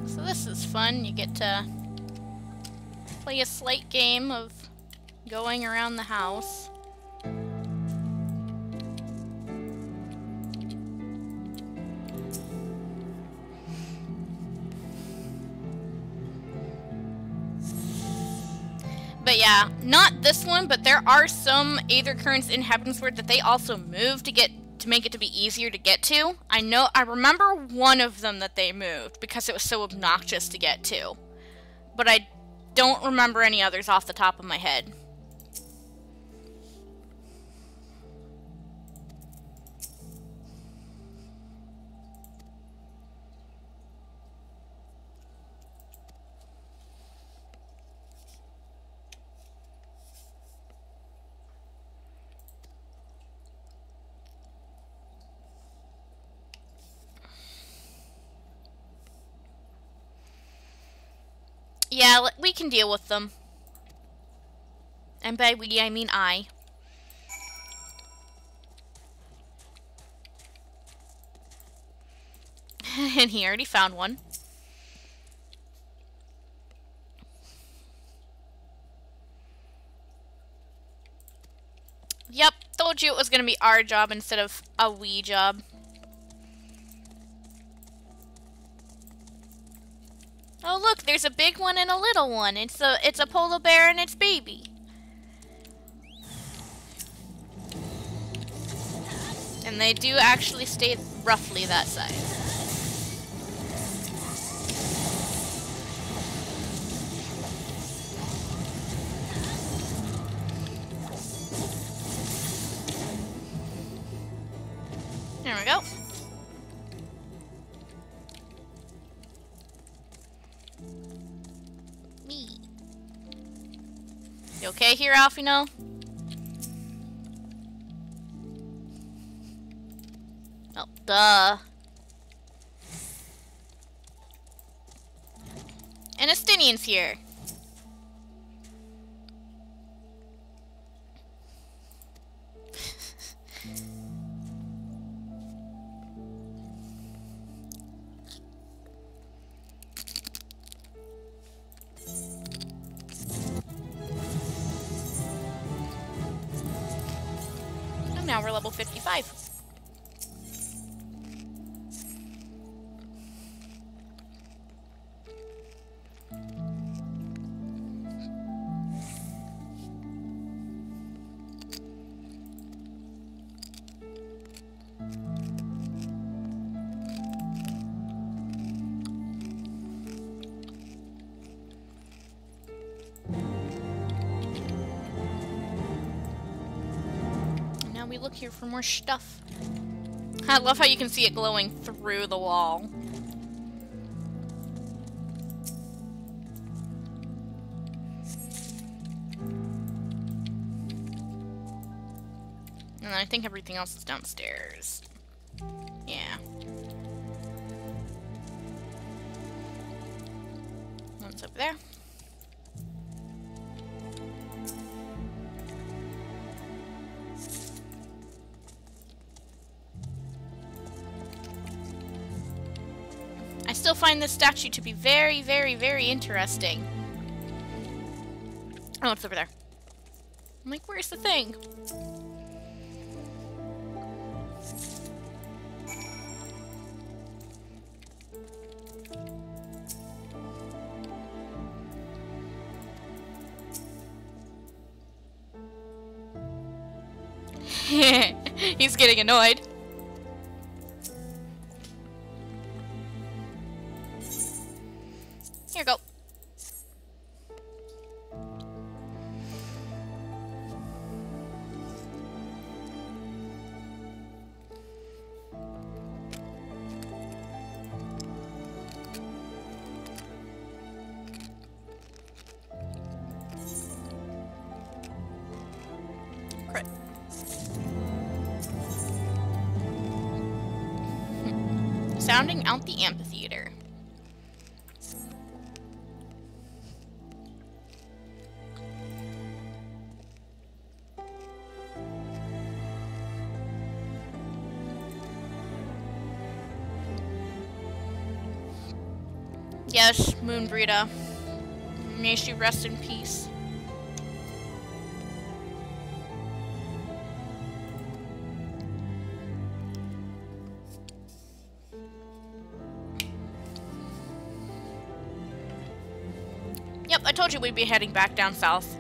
So this is fun. You get to play a slight game of going around the house. But yeah, not this one, but there are some Aether Currents in Heavensward that they also moved to make it to be easier to get to. I remember one of them that they moved because it was so obnoxious to get to. But I don't remember any others off the top of my head. Yeah, we can deal with them. And by we, I mean I. And he already found one. Yep, told you it was going to be our job instead of a we job. Oh look, there's a big one and a little one. It's a polar bear and its baby. And they do actually stay roughly that size. There we go. You okay here, Alfino? Oh, duh. And Estinian's here. Now we're level 55. We look here for more stuff. I love how you can see it glowing through the wall. And then I think everything else is downstairs. Yeah. One's over there. still find this statue to be very, very, very interesting. Oh, it's over there. I'm like, where's the thing? He's getting annoyed. Here you go. Crit. Sounding out the amphitheater. Yes, Moonbreeda. May she rest in peace. Yep, I told you we'd be heading back down south.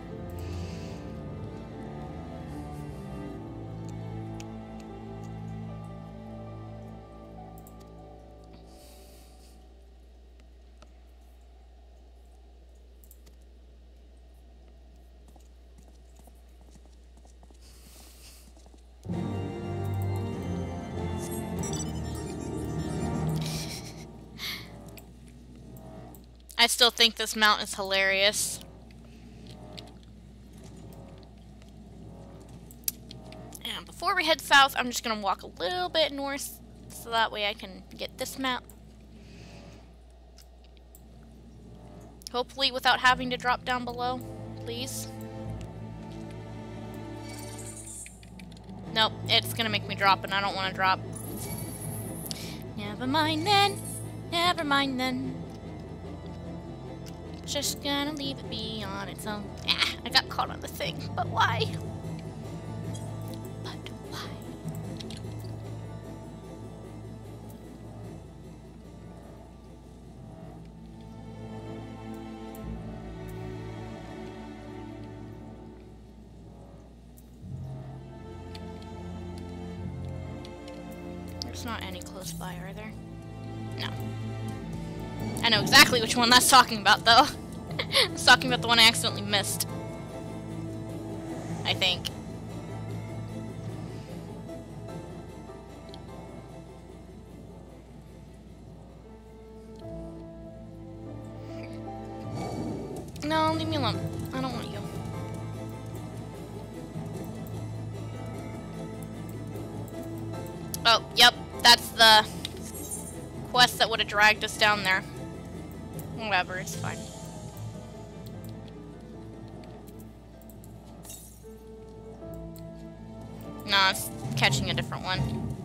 I still think this mount is hilarious. And before we head south, I'm just gonna walk a little bit north so that way I can get this map. Hopefully without having to drop down below, please. Nope, it's gonna make me drop and I don't want to drop. Never mind then, never mind then. Just gonna leave it be on its own. Ah, I got caught on the thing, but why? But why? There's not any close by, are there? No. I know exactly which one that's talking about, though. It's talking about the one I accidentally missed. I think. No, leave me alone. I don't want you. Oh, yep. That's the quest that would have dragged us down there. Whatever, it's fine. No, it's catching a different one.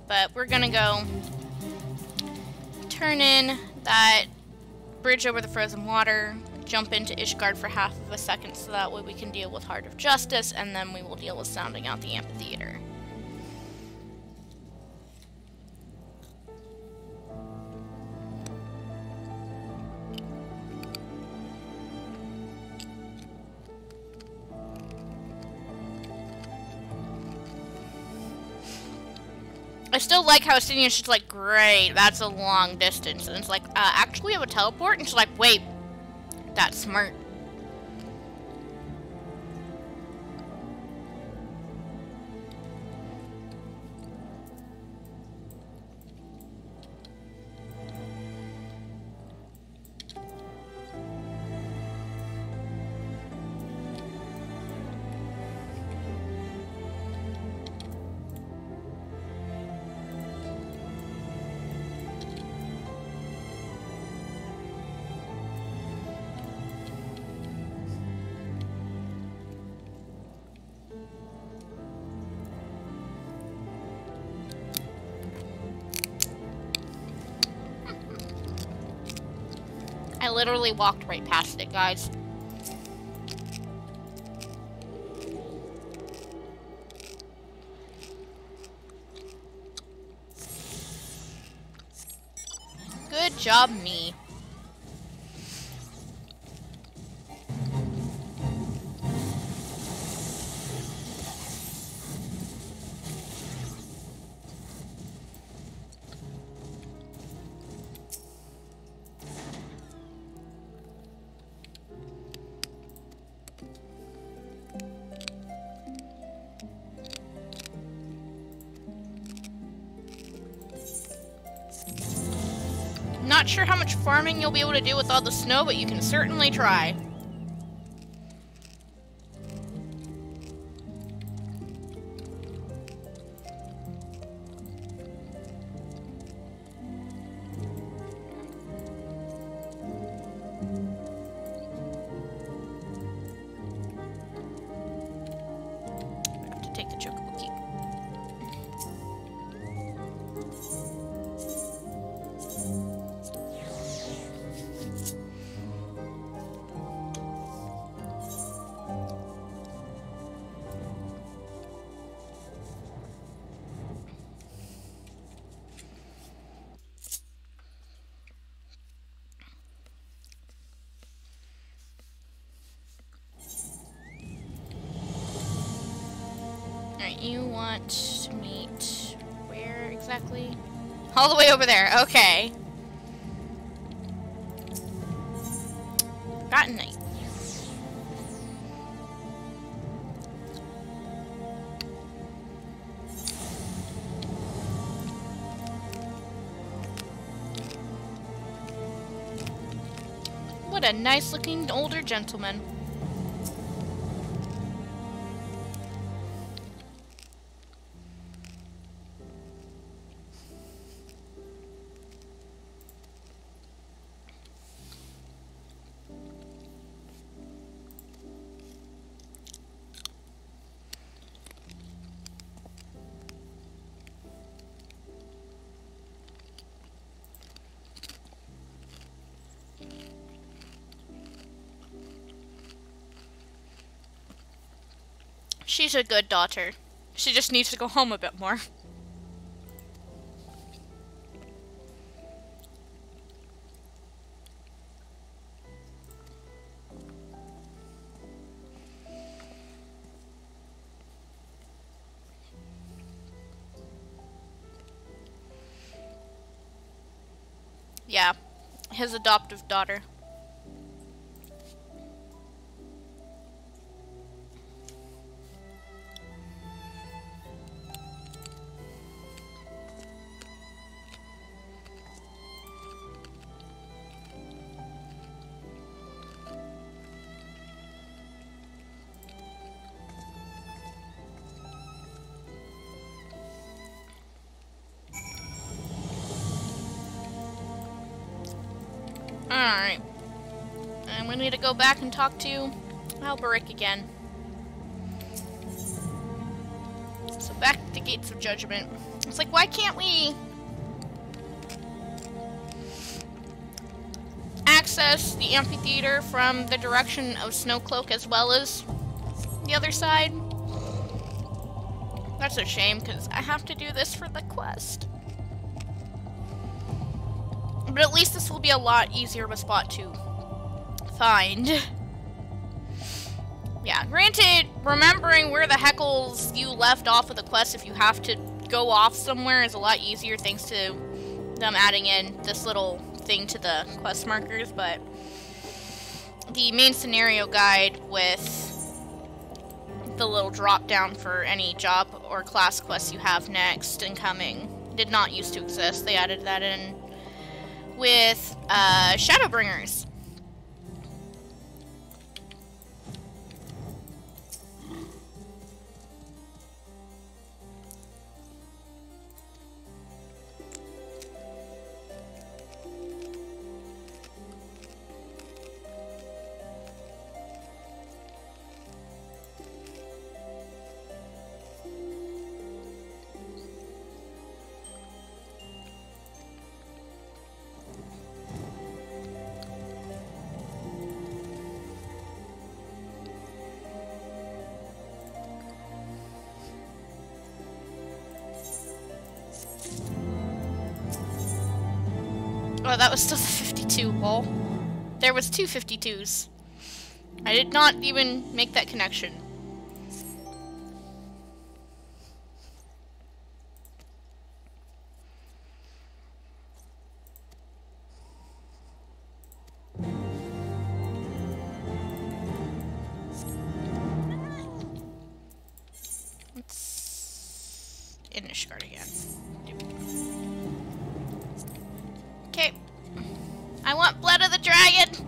But we're gonna go turn in that bridge over the frozen water, jump into Ishgard for half of a second so that way we can deal with Heart of Justice, and then we will deal with sounding out the amphitheater. I still like how Estinia's just like, great, that's a long distance. And it's like, actually we have a teleport? And she's like, wait, that's smart. literally walked right past it, guys. Good job, me. Not sure how much farming you'll be able to do with all the snow, but you can certainly try. I have to take the chocobo key. Alright, you want to meet where exactly? All the way over there, okay. Forgotten Night. What a nice looking older gentleman. She's a good daughter. She just needs to go home a bit more. Yeah, his adoptive daughter. Alright. And we need to go back and talk to Alberic again. So back to Gates of Judgment. It's like, why can't we access the amphitheater from the direction of Snowcloak as well as the other side? That's a shame, because I have to do this for the quest. But at least this will be a lot easier of a spot to find. Yeah, granted, remembering where the heckles you left off of the quest if you have to go off somewhere is a lot easier thanks to them adding in this little thing to the quest markers, but the main scenario guide with the little drop down for any job or class quests you have next and coming did not used to exist. They added that in with Shadowbringers. Oh, that was still the 52, lol. There was two 52s. I did not even make that connection. Let's Inishgard again. Okay. I want blood of the dragon!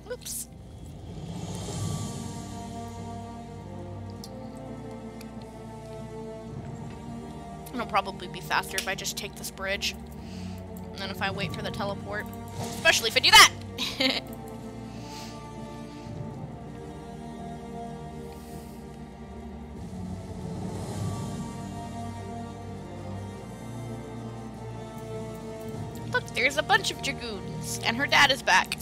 Oops. It'll probably be faster if I just take this bridge. And then if I wait for the teleport. Especially if I do that! Look, there's a bunch of dragoons. And her dad is back.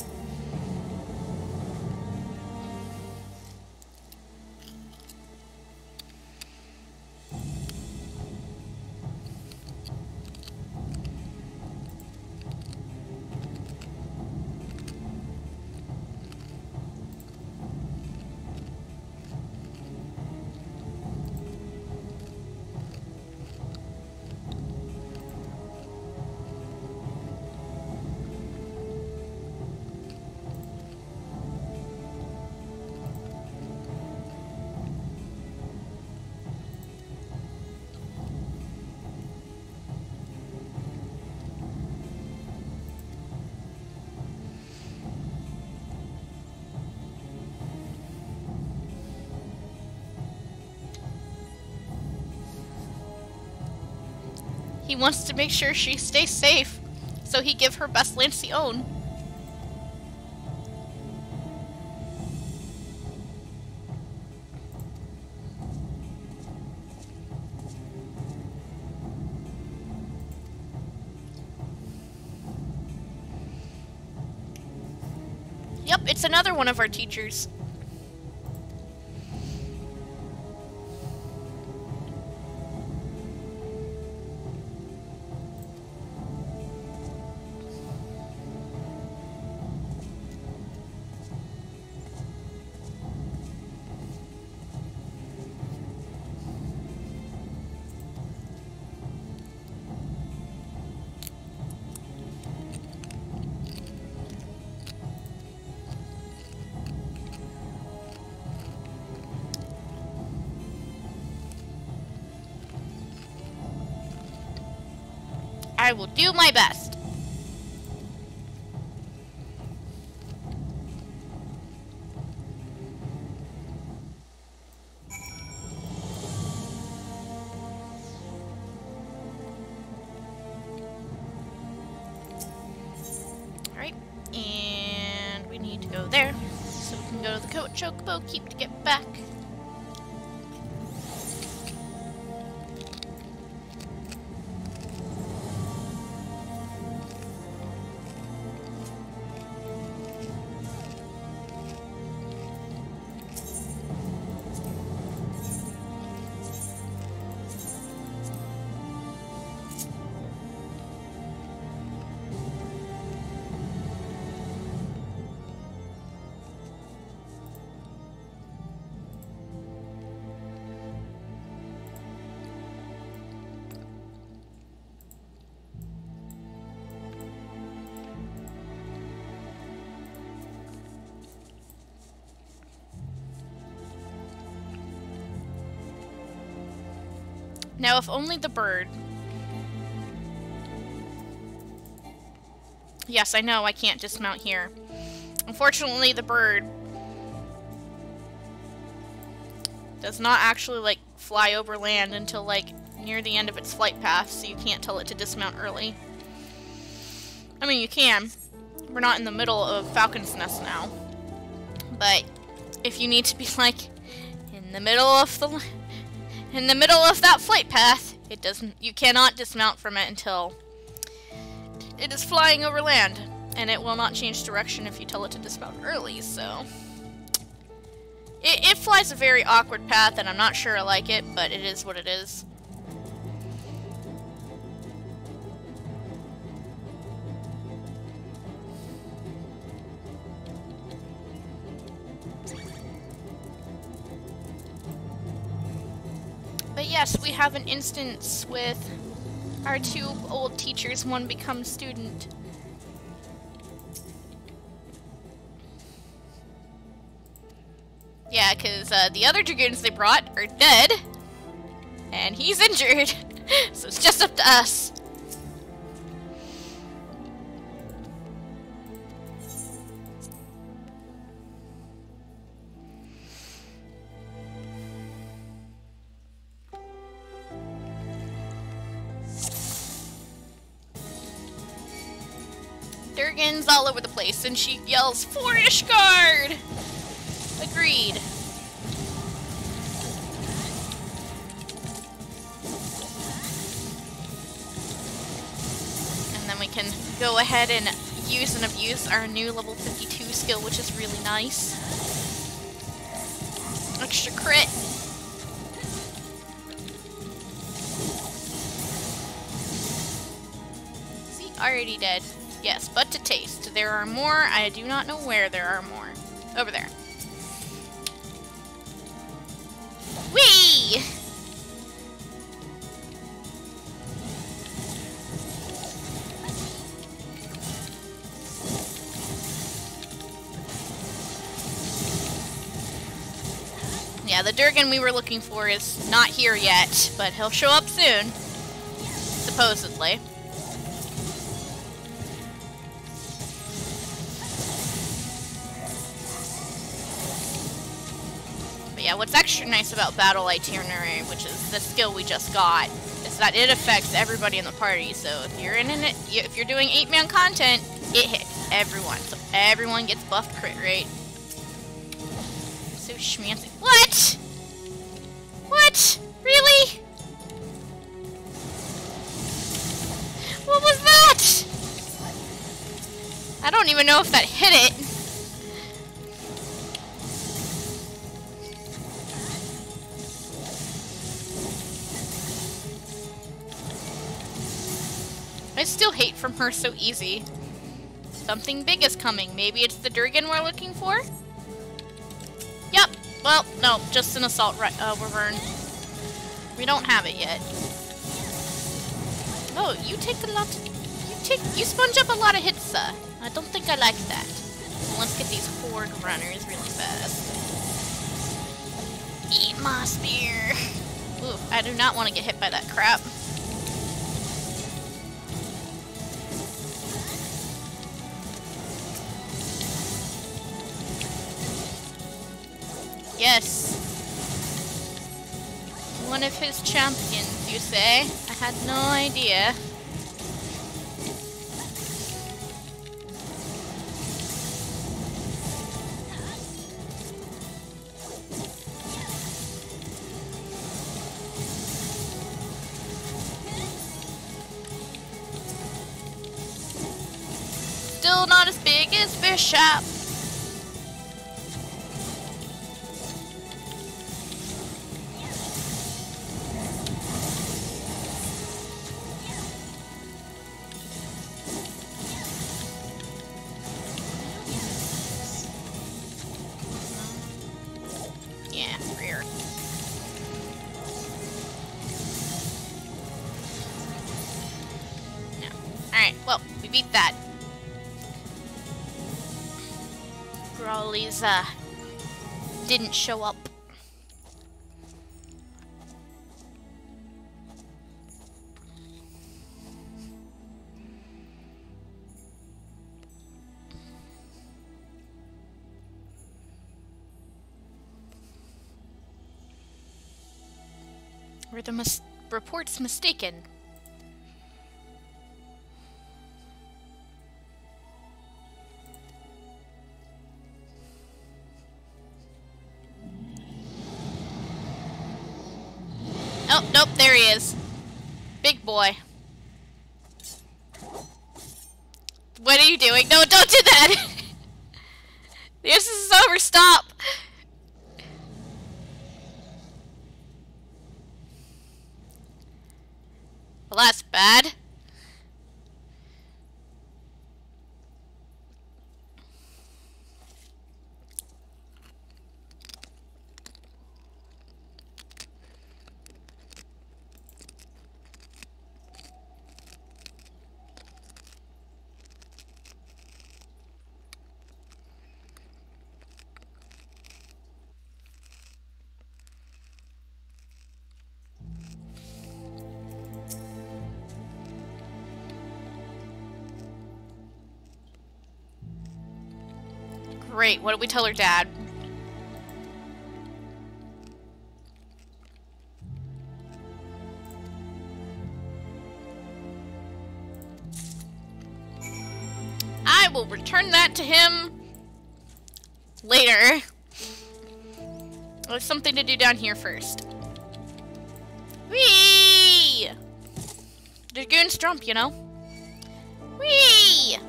He wants to make sure she stays safe, so he give her best Lancione. Yep, it's another one of our teachers. I will do my best. Alright, and we need to go there, so we can go to the Chocobo Keep to get back. Now, if only the bird... Yes, I know I can't dismount here. Unfortunately, the bird does not actually, like, fly over land until, like, near the end of its flight path, so you can't tell it to dismount early. I mean, you can. We're not in the middle of Falcon's Nest now. But if you need to be, like, in the middle of that flight path, you cannot dismount from it until it is flying over land, and it will not change direction if you tell it to dismount early, so it flies a very awkward path, and I'm not sure I like it, but it is what it is. But yes, we have an instance with our two old teachers, one becomes student. Yeah, because the other dragoons they brought are dead, and he's injured, so it's just up to us. Durgan's all over the place, and she yells, "For Ishgard!" Agreed. And then we can go ahead and use and abuse our new level 52 skill, which is really nice. Extra crit. See, already dead. Yes, but to taste. There are more. I do not know where there are more. Over there. Whee! Yeah, the Durgan we were looking for is not here yet, but he'll show up soon. Supposedly. Yeah, what's extra nice about Battle Itinerary, which is the skill we just got, is that it affects everybody in the party. So if you're if you're doing 8-man content, it hits everyone. So everyone gets buffed crit rate. So schmancy. What? What? Really? What was that? I don't even know if that hit it. I still hate from her so easy. Something big is coming. Maybe it's the Durgan we're looking for? Yep. Well, no, just an assault wyvern. We don't have it yet. Oh, you take a lot. You sponge up a lot of hits, I don't think I like that. Let's get these horde runners really fast. Eat my spear. Ooh, I do not want to get hit by that crap. Yes. One of his champions, you say? I had no idea. Still not as big as Bishop. Beat that. Brawlies, didn't show up. Were the reports mistaken? Oh, nope, there he is. Big boy. What are you doing? No, don't do that! This is over, stop! Well, that's bad. Great, what did we tell her dad? I will return that to him later. There's something to do down here first. Whee! Dragoons jump, you know? Whee!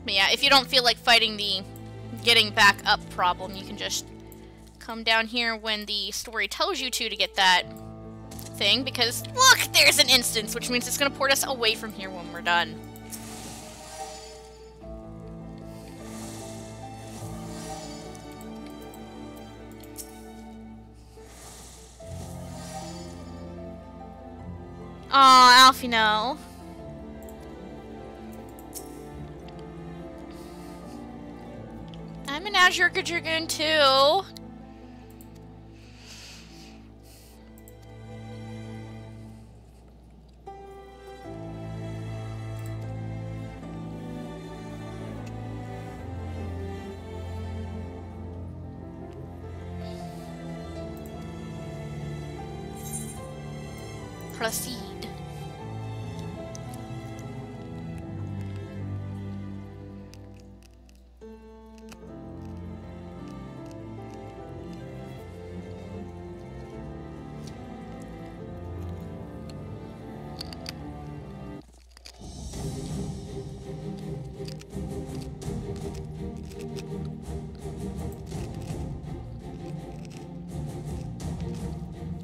But yeah, if you don't feel like fighting the getting back up problem, you can just come down here when the story tells you to get that thing, because look, there's an instance, which means it's going to port us away from here when we're done. Aw, Alfie, no. I'm an Azure Dragoon too. Proceed.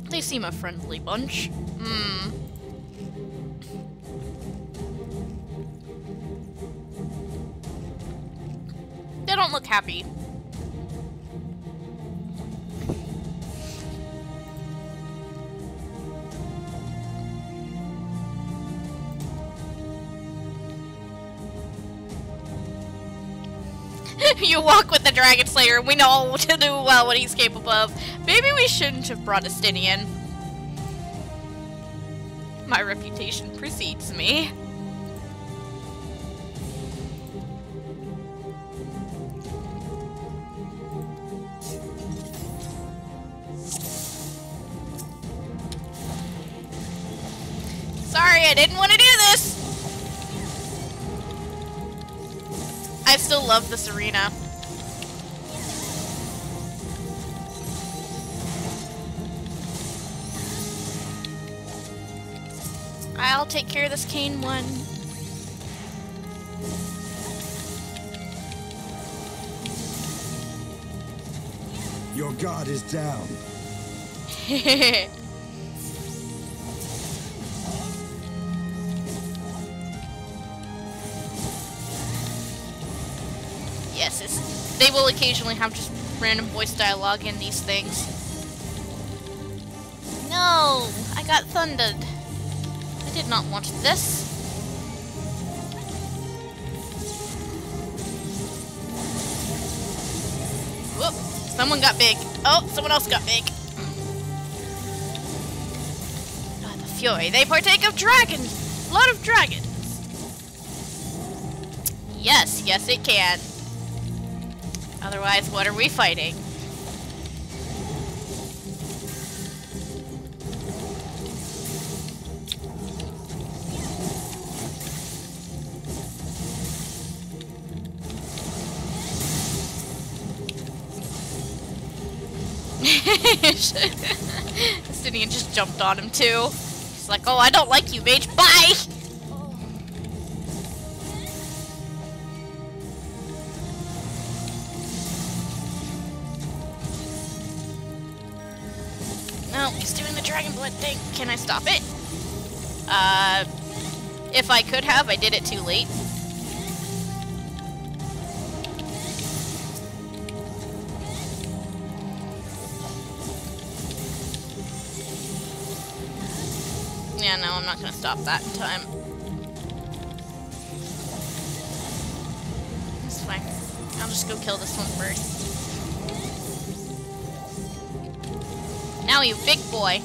They seem a friendly bunch. They don't look happy. You walk with the Dragon Slayer, we know to do well what he's capable of. Maybe we shouldn't have brought Estinian. My reputation precedes me. Sorry, I didn't want to do this! I still love this arena. I'll take care of this cane one. Your guard is down. Yes, they will occasionally have just random voice dialogue in these things. No, I got thundered. I did not want this. Whoop, someone got big. Oh, someone else got big. Oh, the Fury, they partake of dragons. Blood of dragons. Yes, yes it can. Otherwise, what are we fighting? Justinian just jumped on him too. He's like, oh, I don't like you, mage. Bye! No, he's doing the dragon blood thing. Can I stop it? If I could have, I did it too late. Yeah, no, I'm not gonna stop that in time. It's fine. I'll just go kill this one first. Now you big boy.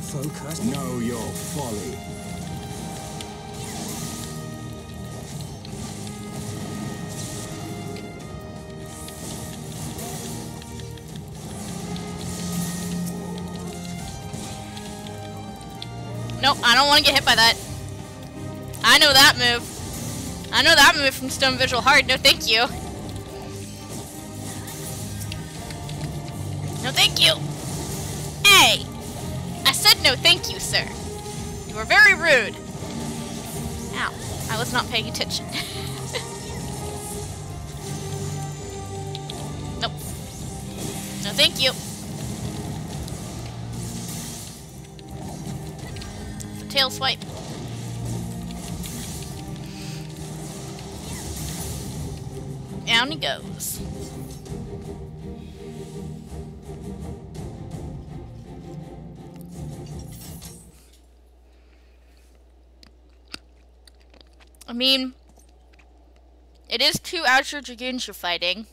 Focus. Know your folly. Nope, I don't want to get hit by that. I know that move. I know that move from Stone Visual Hard. No thank you. No thank you. Hey! I said no thank you, sir. You were very rude. Ow. I was not paying attention. Nope. No thank you. Tail swipe. Down he goes. I mean, it is 2 Azure Dragoons you're fighting.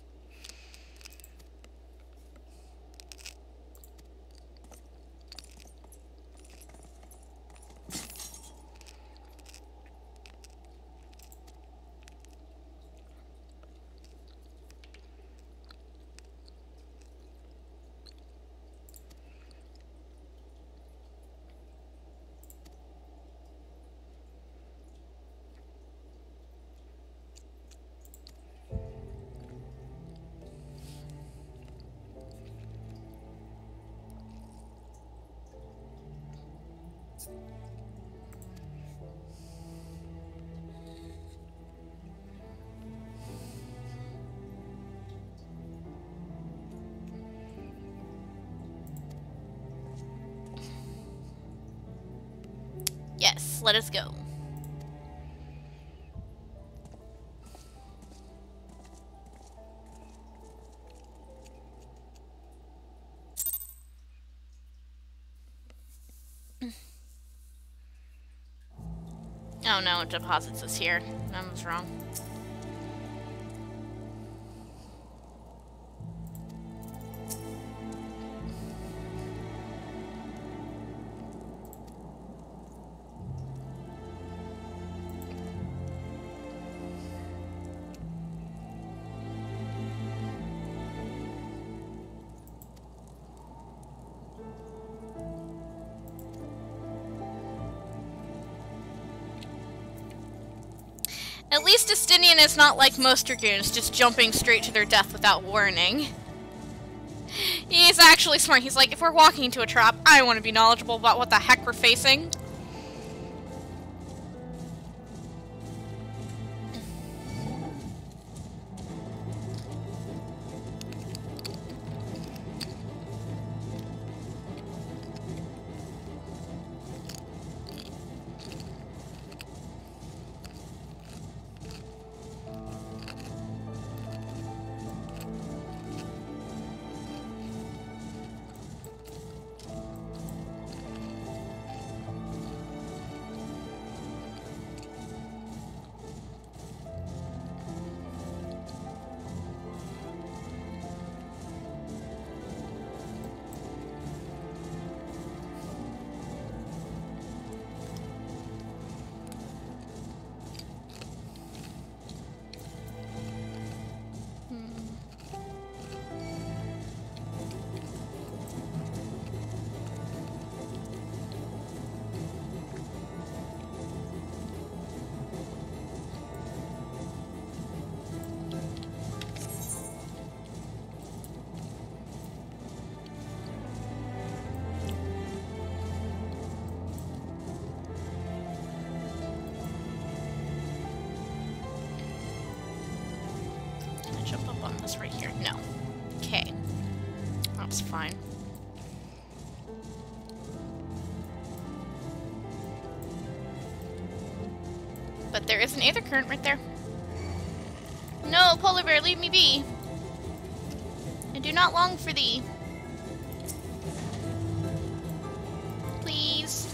Yes, let us go. Oh no, it deposits us here. I was wrong. At least Justinian is not like most Dragoons, just jumping straight to their death without warning. He's actually smart. He's like, if we're walking into a trap, I want to be knowledgeable about what the heck we're facing. But there is an aether current right there. No, polar bear, leave me be. I do not long for thee. Please.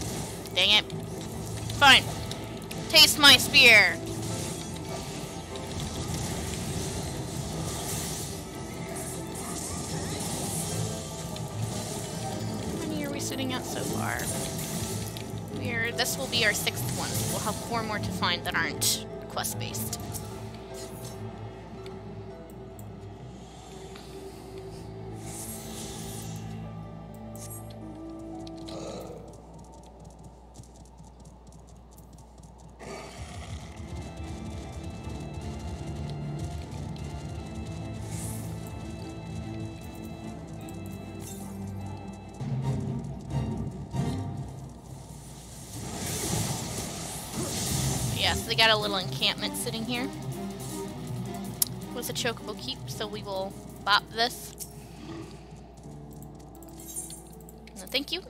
Dang it. Fine. Taste my spear. How many are we sitting at so far? This will be our 6th one, so we'll have 4 more to find that aren't quest-based. Yes, they got a little encampment sitting here. Was a chocobo keep, so we will bop this. No, thank you.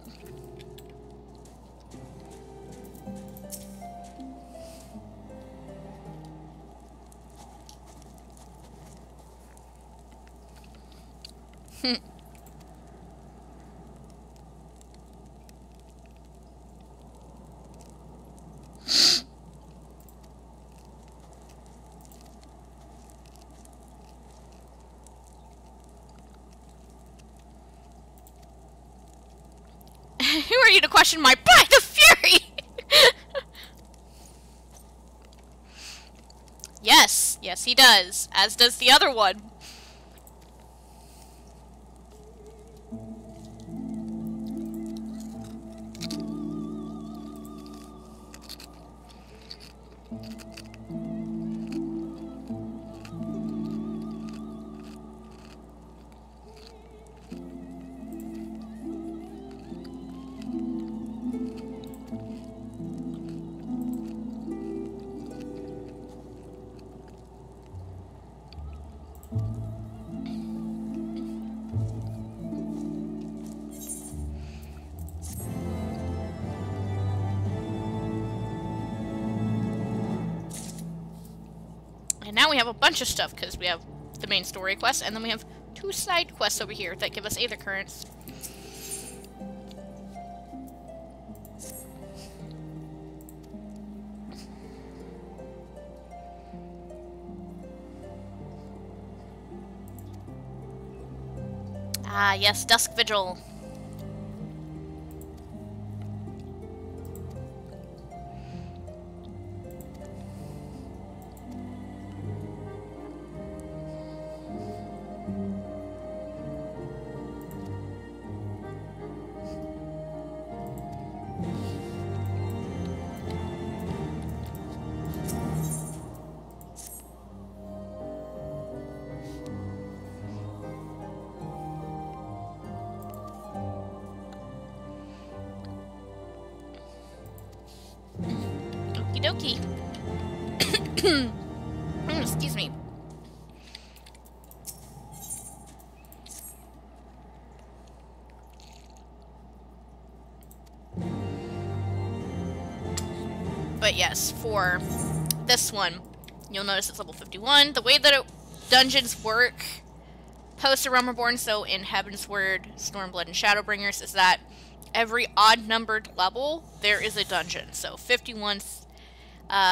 Who are you to question my pride of fury? Yes, yes he does, as does the other one. And now we have a bunch of stuff, because we have the main story quest, and then we have 2 side quests over here that give us aether currents. Ah, yes, Dusk Vigil. Okie dokie. Excuse me. But yes, for this one, you'll notice it's level 51. The way that dungeons work post A Realm Reborn, so in Heavensward, Stormblood, and Shadowbringers, is that every odd-numbered level, there is a dungeon. So 51,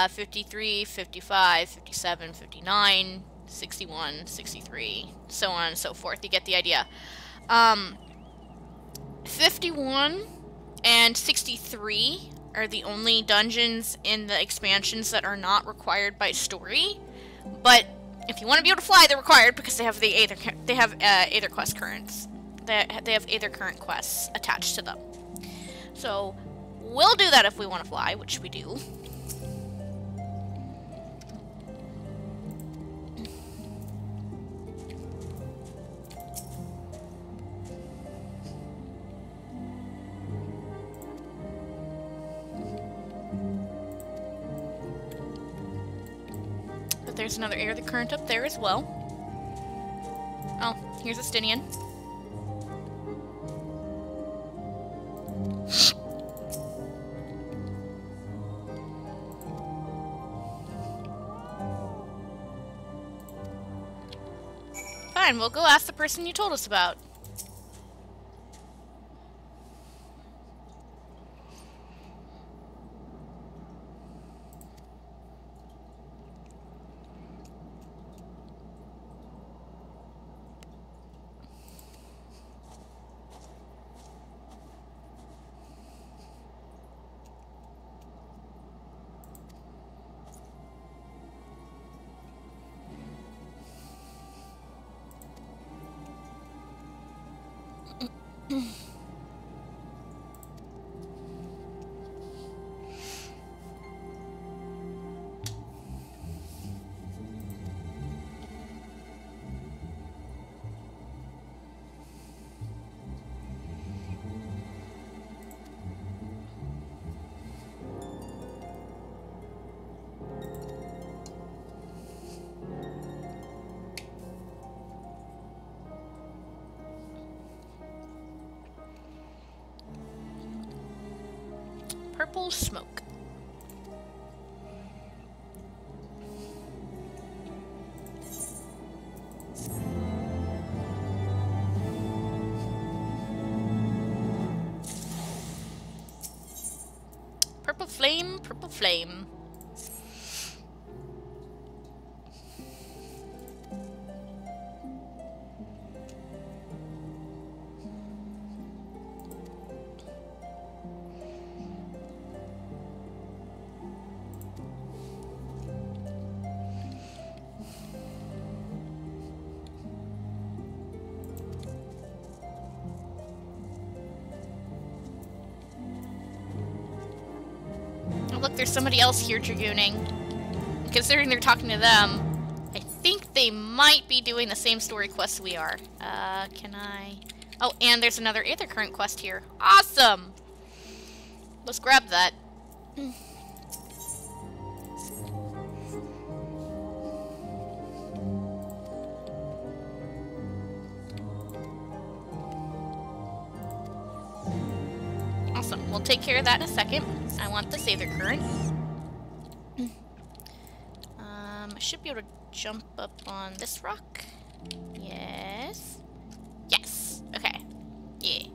53, 55, 57, 59, 61, 63, so on and so forth. You get the idea. 51 and 63 are the only dungeons in the expansions that are not required by story. But if you want to be able to fly, they're required because they have the Aether quest currents. They have Aether current quests attached to them. So we'll do that if we want to fly, which we do. But there's another Aether current up there as well. Oh, here's a Stinian. fine. We'll go ask the person you told us about. Purple smoke. Purple flame, purple flame. Look, there's somebody else here dragooning. Considering they're talking to them, I think they might be doing the same story quest we are. Can I... Oh, and there's another Aether Current quest here. Awesome! Let's grab that. Awesome. We'll take care of that in a second. I want this Aether Current. I should be able to jump up on this rock. Yes. Yes. Okay. Yeah.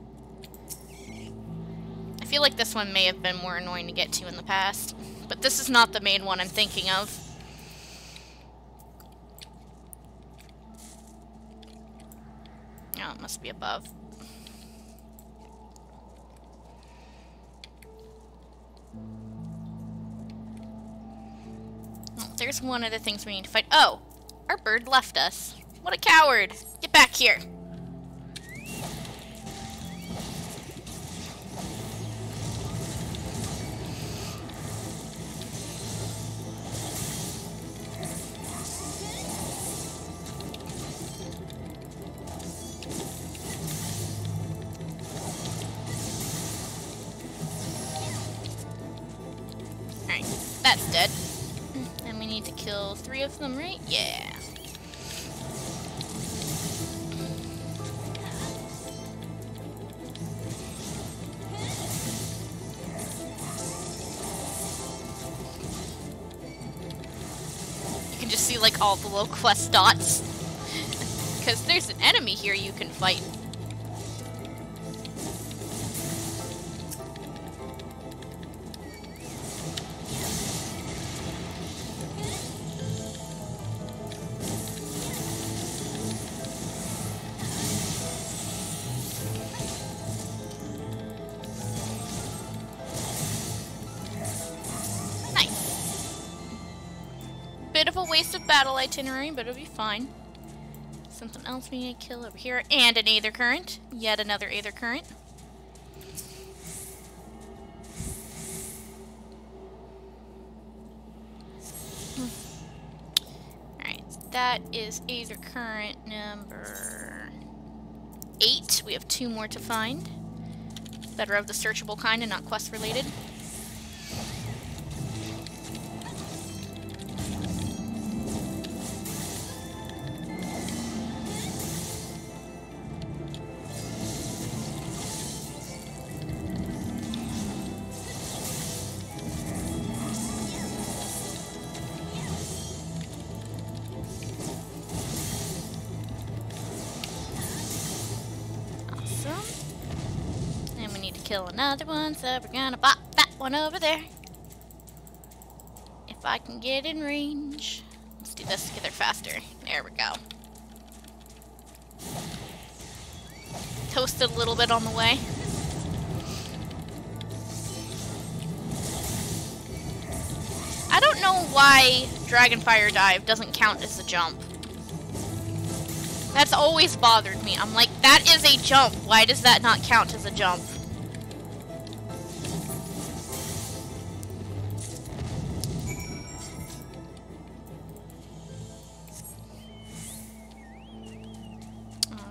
I feel like this one may have been more annoying to get to in the past, but this is not the main one I'm thinking of. Oh, it must be above. Oh, there's one of the things we need to fight. Oh! Our bird left us. What a coward! Get back here! Alright, that's dead. And we need to kill 3 of them, right? Yeah. You can just see like all the little quest dots. Because there's an enemy here you can fight. Bit of a waste of battle itinerary, but it'll be fine. Something else we need to kill over here. And an Aether Current. Yet another Aether Current. Alright, that is Aether Current number 8. We have 2 more to find. That are of the searchable kind and not quest related. kill another one, so we're gonna bop that one over there. If I can get in range. Let's do this together faster. There we go. Toasted a little bit on the way. I don't know why Dragonfire Dive doesn't count as a jump. That's always bothered me. I'm like, that is a jump. Why does that not count as a jump?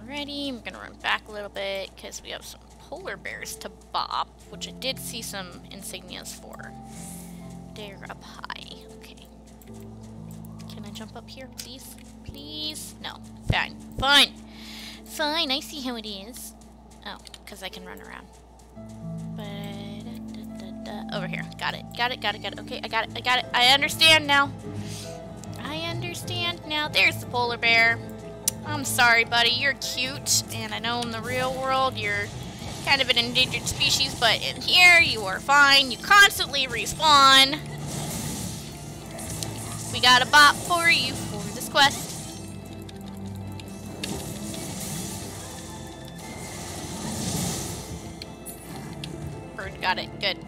Alrighty, I'm gonna run back a little bit because we have some polar bears to bop, which I did see some insignias for. They're up high. Okay. Can I jump up here, please? Please? No. Fine. Fine. Fine, I see how it is. Oh, because I can run around. Over here. Got it. Got it, got it, got it. Okay, I got it, I got it. I understand now. I understand now. There's the polar bear. I'm sorry, buddy. You're cute. And I know in the real world you're kind of an endangered species, but in here you are fine. You constantly respawn. We got a bot for you for this quest. Bird got it. Good.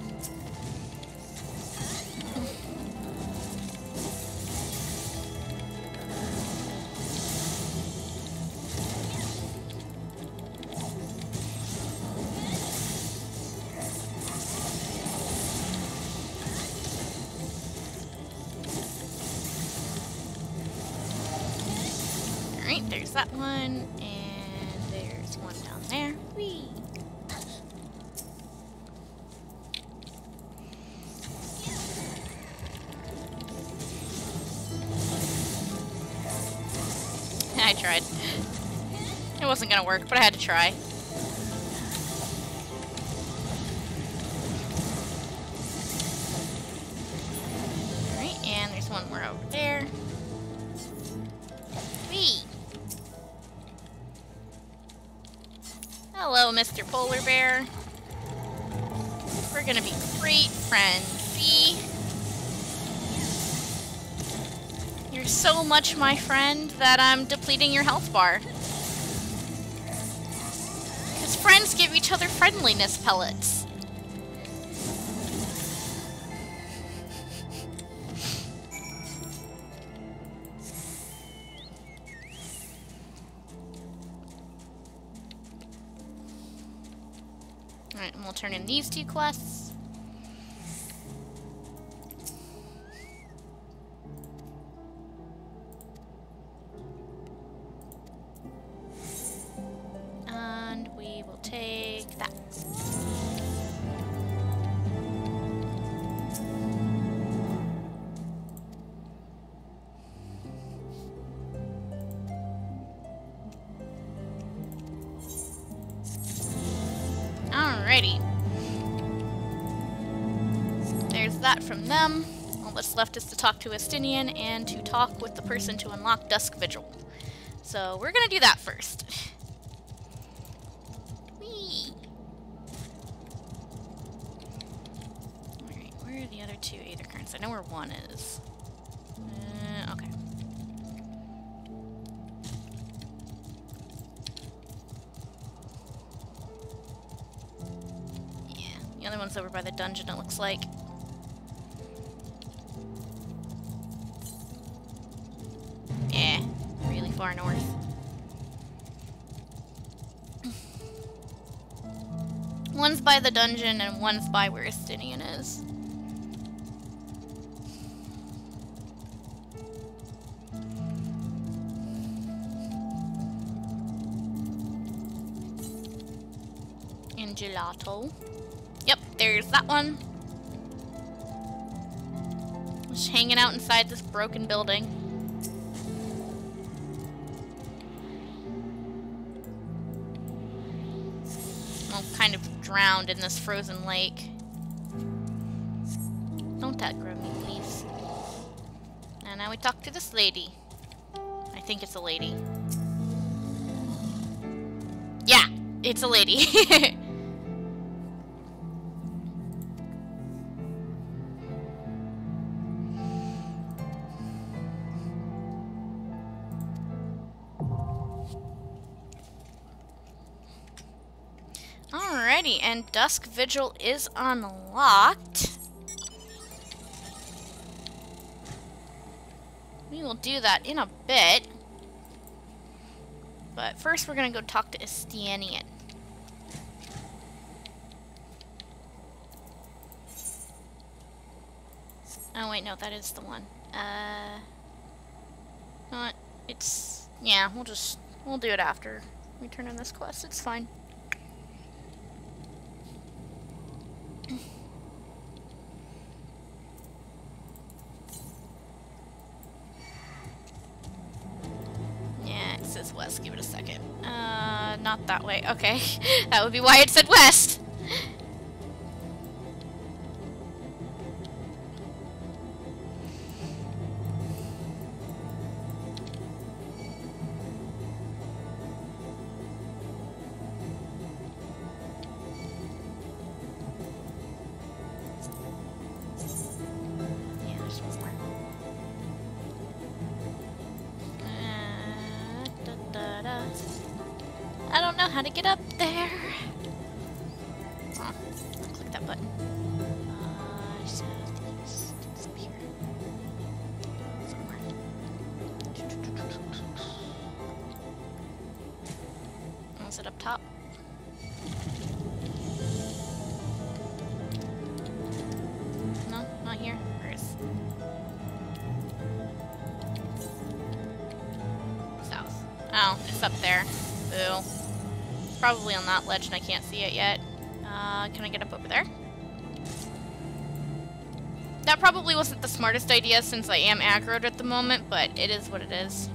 Alright, there's that one, and there's one down there. Whee! I tried. It wasn't gonna work, but I had to try. Alright, and there's one more over there. Whee! Hello, Mr. Polar Bear. We're gonna be great friends, see? You're so much my friend that I'm depleting your health bar. Because friends give each other friendliness pellets. Alright, and we'll turn in these two quests. And we will take that. Alrighty. There's that from them. All that's left is to talk to Estinian and to talk with the person to unlock Dusk Vigil. So we're gonna do that first. Whee! Alright, where are the other two Aethercurrents? I know where one is. Okay. The other one's over by the dungeon, it looks like. Yeah, really far north. One's by the dungeon and one's by where Estinian is. And gelato. Yep, there's that one. Just hanging out inside this broken building. Well, kind of drowned in this frozen lake. Don't aggro me, please. And now we talk to this lady. I think it's a lady. Yeah, it's a lady. Alrighty, and Dusk Vigil is unlocked. We will do that in a bit. But first we're gonna go talk to Estanian. Oh wait, no, that is the one. You know what? It's... yeah, we'll do it after we turn in this quest. It's fine. Yeah, it says west. Give it a second. Not that way. Okay. That would be why it said west. I don't know how to get up there. Oh, click that button. Southeast. It's up here. Somewhere. Is it up top? No, not here. Where is south? Oh, it's up there. Boo. Probably on that ledge and I can't see it yet. Can I get up over there? That probably wasn't the smartest idea since I am aggroed at the moment, but it is what it is.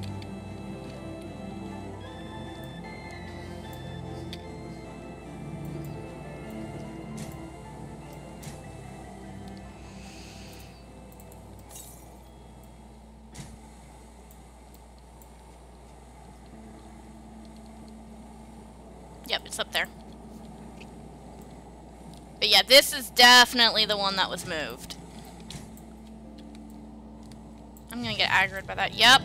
Yep, it's up there. But yeah, this is definitely the one that was moved. I'm gonna get aggroed by that. Yep,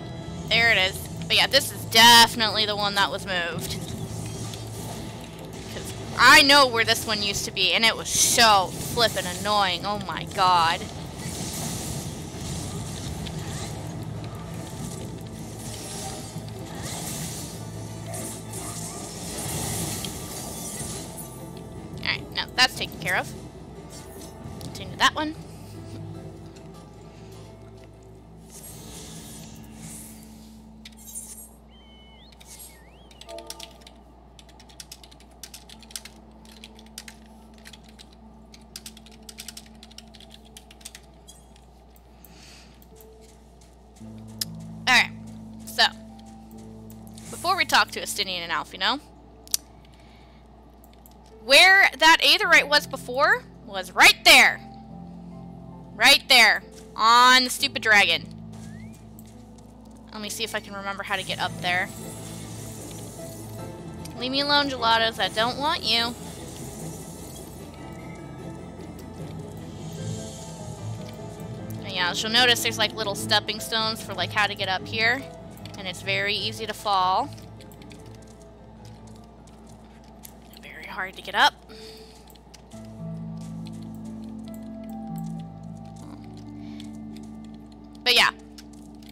there it is. But yeah, this is definitely the one that was moved. Because I know where this one used to be, and it was so flippin' annoying. Oh my god. That's taken care of. Continue to that one. Alright, so before we talk to Estinian and Alfino, where that aetherite was before was right there. Right there. On the stupid dragon. Let me see if I can remember how to get up there. Leave me alone, gelatos. I don't want you. And yeah, as you'll notice, there's like little stepping stones for like how to get up here. And it's very easy to fall. Hard to get up. But yeah,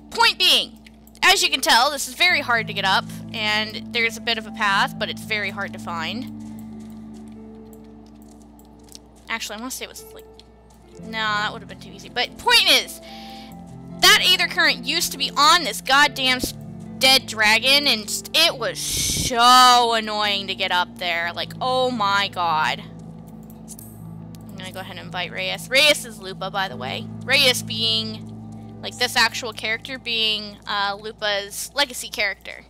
point being, as you can tell, this is very hard to get up, and there's a bit of a path, but it's very hard to find. Actually, I want to say it was like, no, that would have been too easy. But point is, that aether current used to be on this goddamn dead dragon, and it was so annoying to get up there. Like, oh my god. I'm gonna go ahead and invite Reyes. Reyes is Lupa, by the way. Reyes being, like, this actual character being Lupa's legacy character.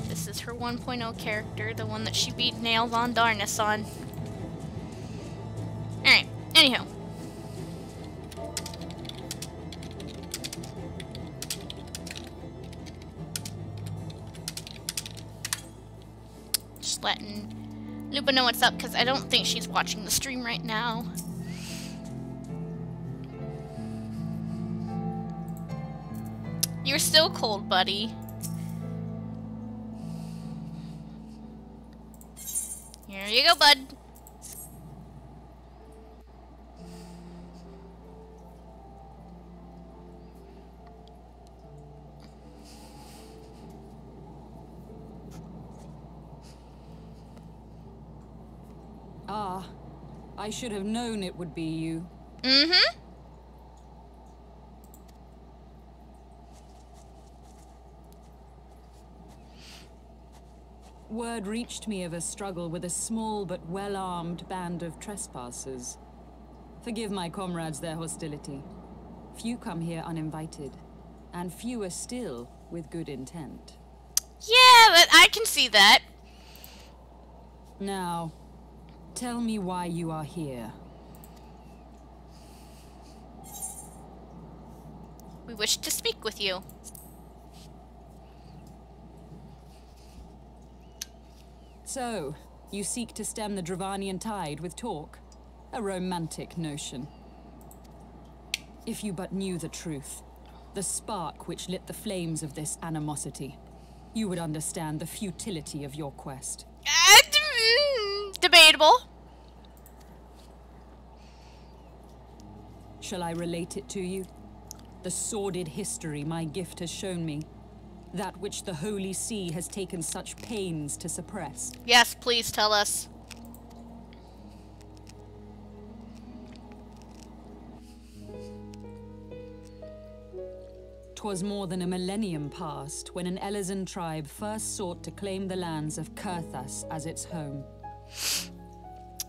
This is her 1.0 character, the one that she beat Nail Von Darnus on. Alright, anywho. Letting Lupa know what's up, because I don't think she's watching the stream right now. You're still cold, buddy. Here you go, bud. Ah, I should have known it would be you. Mm-hmm. Word reached me of a struggle with a small but well-armed band of trespassers. Forgive my comrades their hostility. Few come here uninvited, and fewer still with good intent. Yeah, but I can see that. Now, tell me why you are here. We wish to speak with you. So, you seek to stem the Dravanian tide with talk? A romantic notion. If you but knew the truth, the spark which lit the flames of this animosity, you would understand the futility of your quest. Debatable. Shall I relate it to you? The sordid history my gift has shown me. That which the Holy See has taken such pains to suppress. Yes, please tell us. 'Twas more than a millennium past when an Elezen tribe first sought to claim the lands of Kurthas as its home.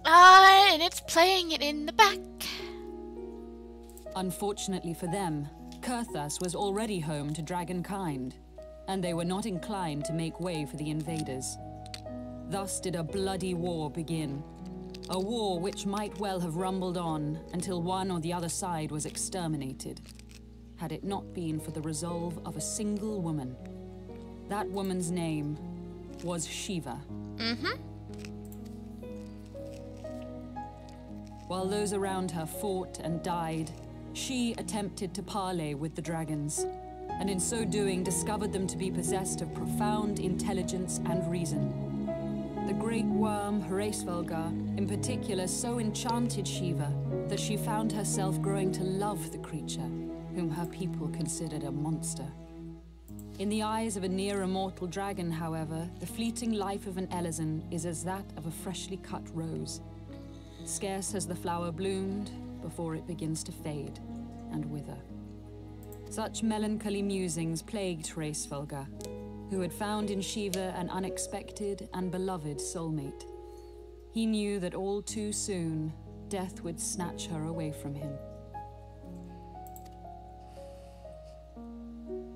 And it's playing it in the back. Unfortunately for them, Kurthas was already home to dragonkind, and they were not inclined to make way for the invaders. Thus did a bloody war begin. A war which might well have rumbled on until one or the other side was exterminated, had it not been for the resolve of a single woman. That woman's name was Shiva. While those around her fought and died, she attempted to parley with the dragons, and in so doing discovered them to be possessed of profound intelligence and reason. The great worm, Hreysvelgar, in particular so enchanted Shiva that she found herself growing to love the creature, whom her people considered a monster. In the eyes of a near-immortal dragon, however, the fleeting life of an Elezen is as that of a freshly cut rose. Scarce has the flower bloomed before it begins to fade and wither. Such melancholy musings plagued Hreysvelgar, who had found in Shiva an unexpected and beloved soulmate. He knew that all too soon, death would snatch her away from him.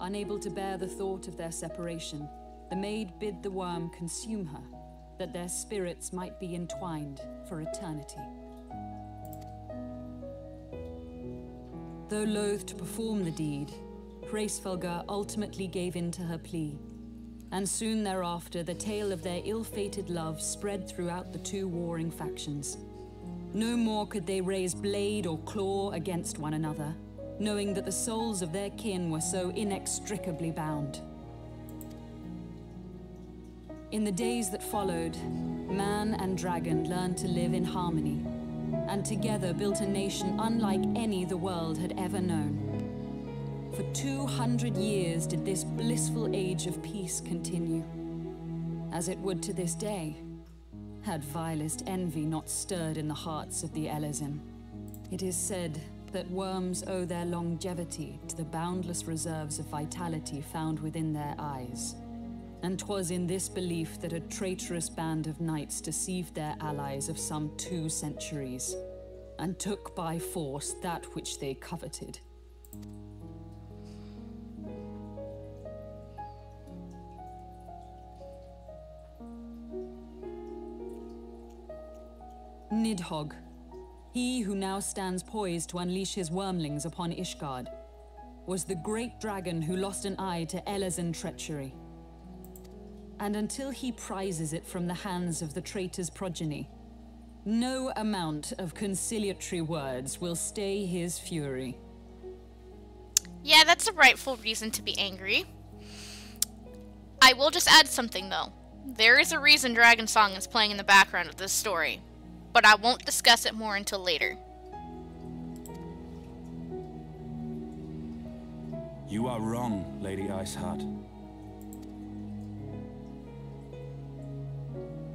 Unable to bear the thought of their separation, the maid bid the worm consume her, that their spirits might be entwined for eternity. Though loath to perform the deed, Hreysvelgar ultimately gave in to her plea, and soon thereafter the tale of their ill-fated love spread throughout the two warring factions. No more could they raise blade or claw against one another, knowing that the souls of their kin were so inextricably bound. In the days that followed, man and dragon learned to live in harmony, and together built a nation unlike any the world had ever known. For 200 years did this blissful age of peace continue, as it would to this day, had vilest envy not stirred in the hearts of the Elezen. It is said that worms owe their longevity to the boundless reserves of vitality found within their eyes. And 'twas in this belief that a traitorous band of knights deceived their allies of some 2 centuries, and took by force that which they coveted. Nidhogg, he who now stands poised to unleash his wormlings upon Ishgard, was the great dragon who lost an eye to Elezen treachery. And until he prizes it from the hands of the traitor's progeny, no amount of conciliatory words will stay his fury. Yeah, that's a rightful reason to be angry. I will just add something, though. There is a reason Dragon Song is playing in the background of this story, but I won't discuss it more until later. You are wrong, Lady Iceheart.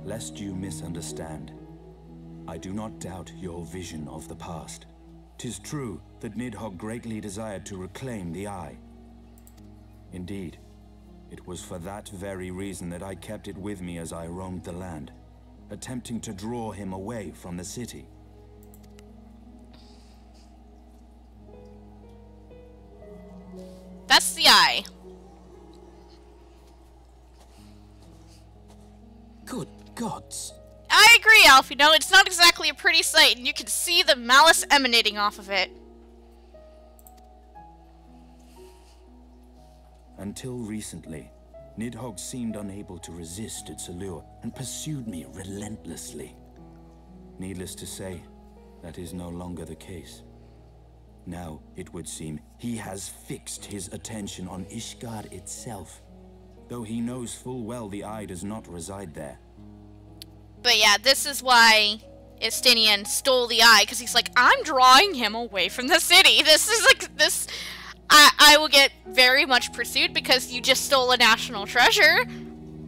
Lest you misunderstand, I do not doubt your vision of the past. 'Tis true that Nidhogg greatly desired to reclaim the Eye. Indeed, it was for that very reason that I kept it with me as I roamed the land, attempting to draw him away from the city. That's the Eye. Good gods. I agree, Alf. You know, it's not exactly a pretty sight, and you can see the malice emanating off of it. Until recently, Nidhogg seemed unable to resist its allure and pursued me relentlessly. Needless to say, that is no longer the case. Now, it would seem, he has fixed his attention on Ishgard itself, though he knows full well the Eye does not reside there. But yeah, this is why Estinian stole the Eye, because he's like, I'm drawing him away from the city. This is like, this... I will get very much pursued because you just stole a national treasure,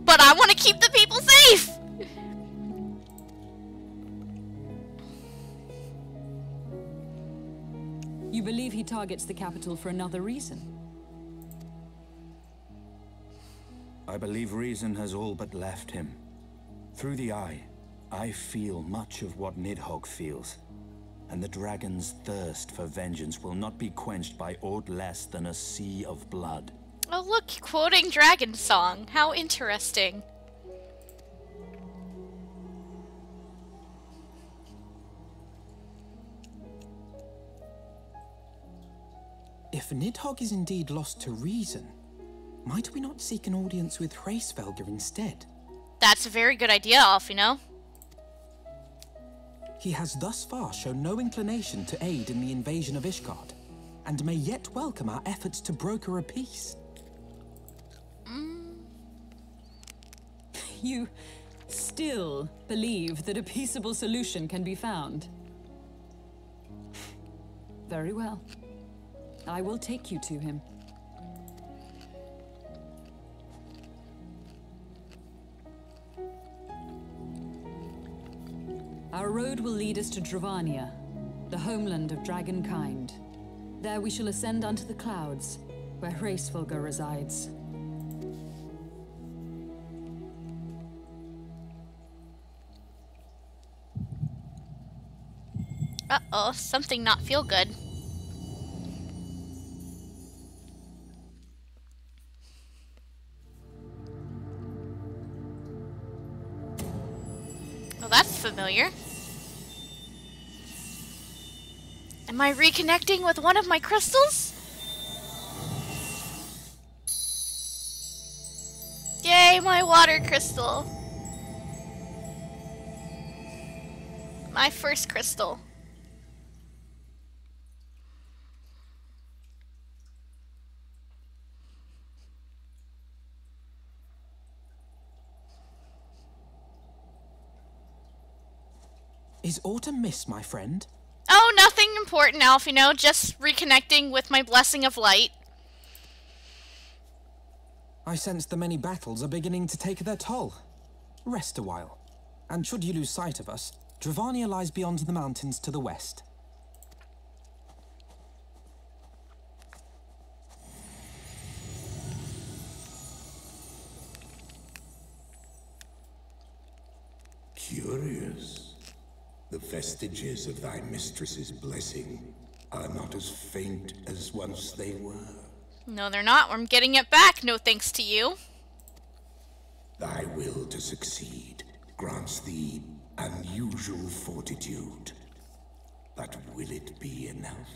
but I want to keep the people safe! You believe he targets the capital for another reason? I believe reason has all but left him. Through the Eye, I feel much of what Nidhogg feels. And the dragon's thirst for vengeance will not be quenched by aught less than a sea of blood. Oh look, quoting Dragon Song. How interesting. If Nidhogg is indeed lost to reason, might we not seek an audience with Hraesvelgr instead? That's a very good idea, Alf, you know? He has thus far shown no inclination to aid in the invasion of Ishgard, and may yet welcome our efforts to broker a peace. You still believe that a peaceable solution can be found? Very well. I will take you to him. Our road will lead us to Dravania, the homeland of dragonkind. There we shall ascend unto the clouds, where Hraesvelgr resides. Uh-oh, something not feel good. Well, that's familiar. Am I reconnecting with one of my crystals? Yay, my water crystal. My first crystal. Is aught amiss, my friend? Oh, nothing important, Alf, you know, just reconnecting with my blessing of light. I sense the many battles are beginning to take their toll. Rest a while, and should you lose sight of us, Dravania lies beyond the mountains to the west. Curious. The vestiges of thy mistress's blessing are not as faint as once they were. No, they're not. I'm getting it back, no thanks to you. Thy will to succeed grants thee unusual fortitude. But will it be enough?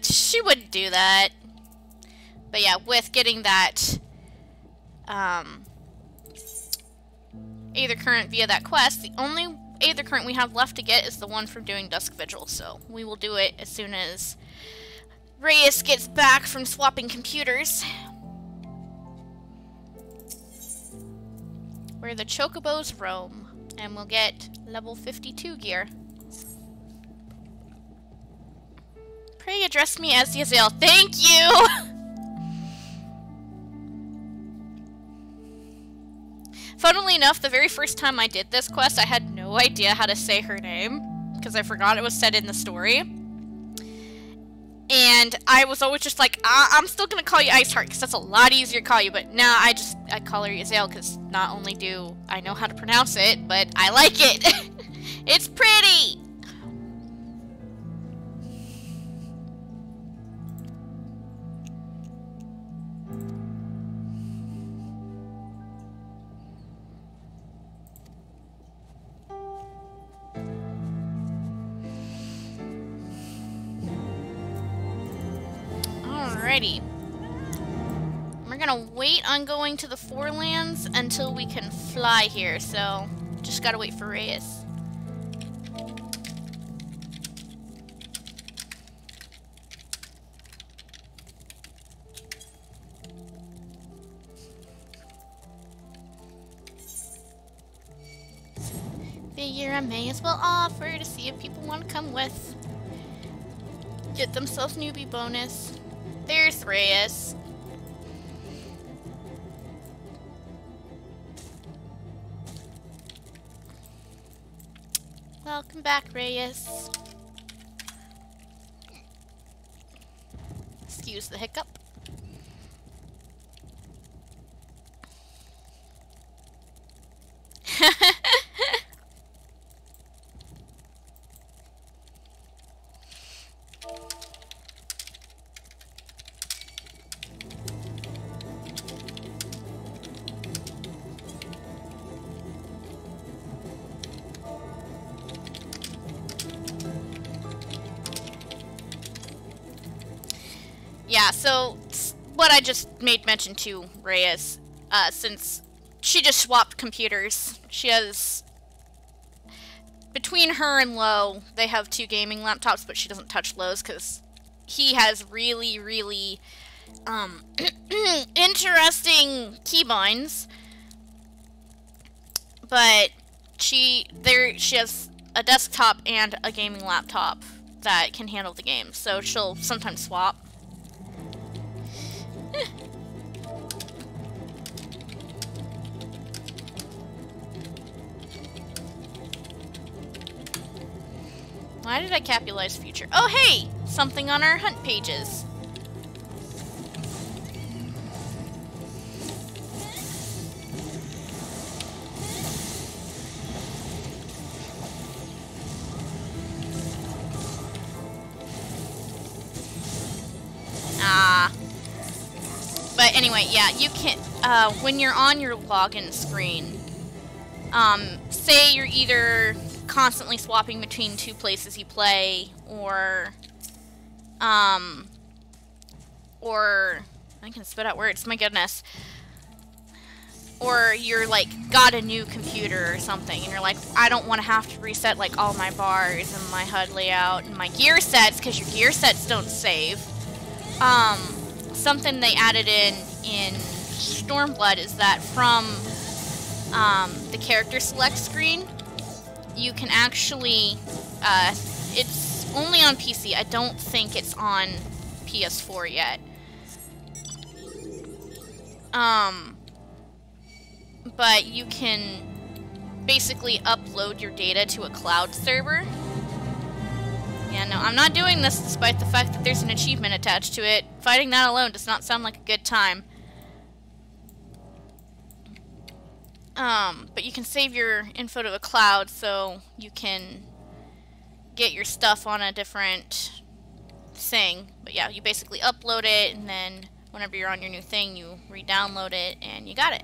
She wouldn't do that. But yeah, with getting that Aether Current via that quest, the only Aether Current we have left to get is the one from doing Dusk Vigil, so we will do it as soon as Reyes gets back from swapping computers. Where the Chocobos roam, and we'll get level 52 gear. Pray address me as Yazel. Thank you! Funnily enough, the very first time I did this quest, I had no idea how to say her name, because I forgot it was said in the story. And I was always just like, I'm still gonna call you Iceheart, because that's a lot easier to call you, but now I call her Yazel, because not only do I know how to pronounce it, but I like it! It's pretty! Alrighty. We're gonna wait on going to the Forelands until we can fly here, so just gotta wait for Reyes. Figure I may as well offer to see if people want to come with. Get themselves newbie bonus. There's Reyes. Welcome back, Reyes. Excuse the hiccup. Yeah, so what I just made mention to Reyes, since she just swapped computers, she has, between her and Lo, they have 2 gaming laptops, but she doesn't touch Lo's because he has really, really interesting keybinds. But she has a desktop and a gaming laptop that can handle the game, so she'll sometimes swap. Why did I capitalize future? Oh, hey! Something on our hunt pages. But anyway, yeah, you can, when you're on your login screen, say you're either constantly swapping between 2 places you play, or I can spit out words, my goodness. Or you're like, got a new computer or something, and you're like, I don't want to have to reset like all my bars and my HUD layout and my gear sets, because your gear sets don't save. Something they added in Stormblood is that from the character select screen, you can actually, it's only on PC. I don't think it's on PS4 yet. But you can basically upload your data to a cloud server. Yeah, no, I'm not doing this despite the fact that there's an achievement attached to it. Fighting that alone does not sound like a good time. But you can save your info to a cloud so you can get your stuff on a different thing. But yeah, you basically upload it, and then whenever you're on your new thing, you re-download it, and you got it.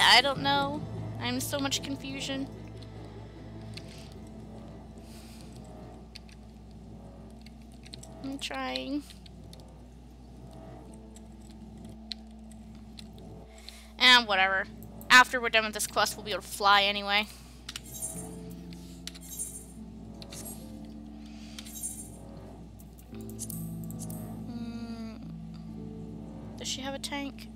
I don't know. I'm in so much confusion. I'm trying. And whatever. After we're done with this quest, we'll be able to fly anyway. Does she have a tank?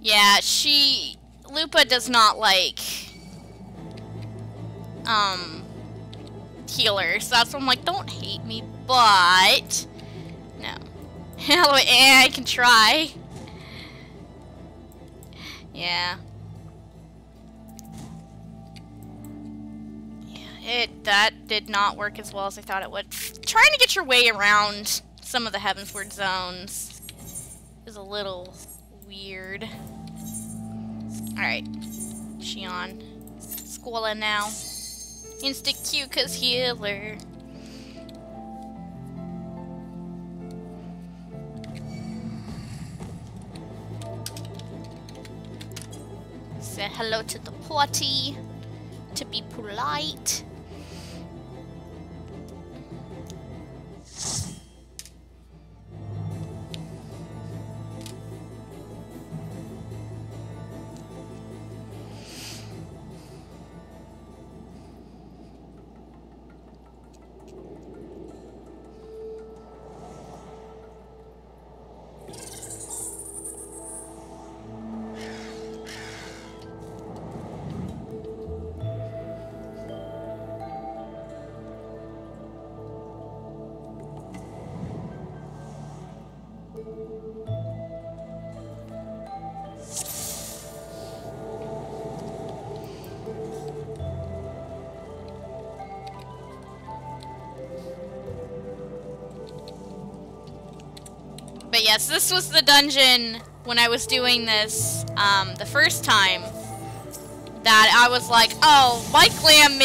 Yeah, Lupa does not like, healers. That's why I'm like, don't hate me, but, no. I can try. Yeah. Yeah, that did not work as well as I thought it would. Trying to get your way around some of the Heavensward zones is a little weird. Alright. Shion. Squalla now. Instant Q cause healer. Say hello to the party. To be polite. But yes, this was the dungeon when I was doing this the first time that I was like, oh, my glam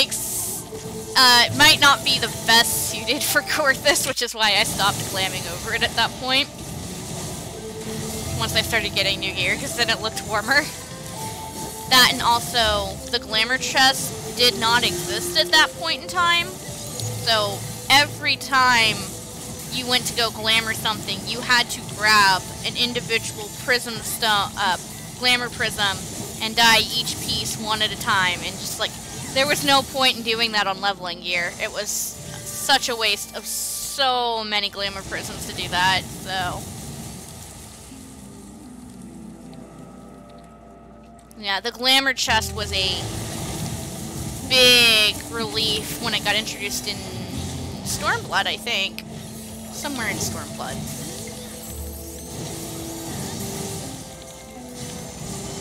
might not be the best suited for Korthus, which is why I stopped glamming over it at that point. Once I started getting new gear, because then it looked warmer. That and also the glamour chest did not exist at that point in time. So every time you went to go glamour something, you had to grab an individual prism stone, glamour prism, and dye each piece one at a time. And just like, there was no point in doing that on leveling gear. It was such a waste of so many glamour prisms to do that, so. Yeah, the glamour chest was a big relief when it got introduced in Stormblood, I think. Somewhere in Stormblood.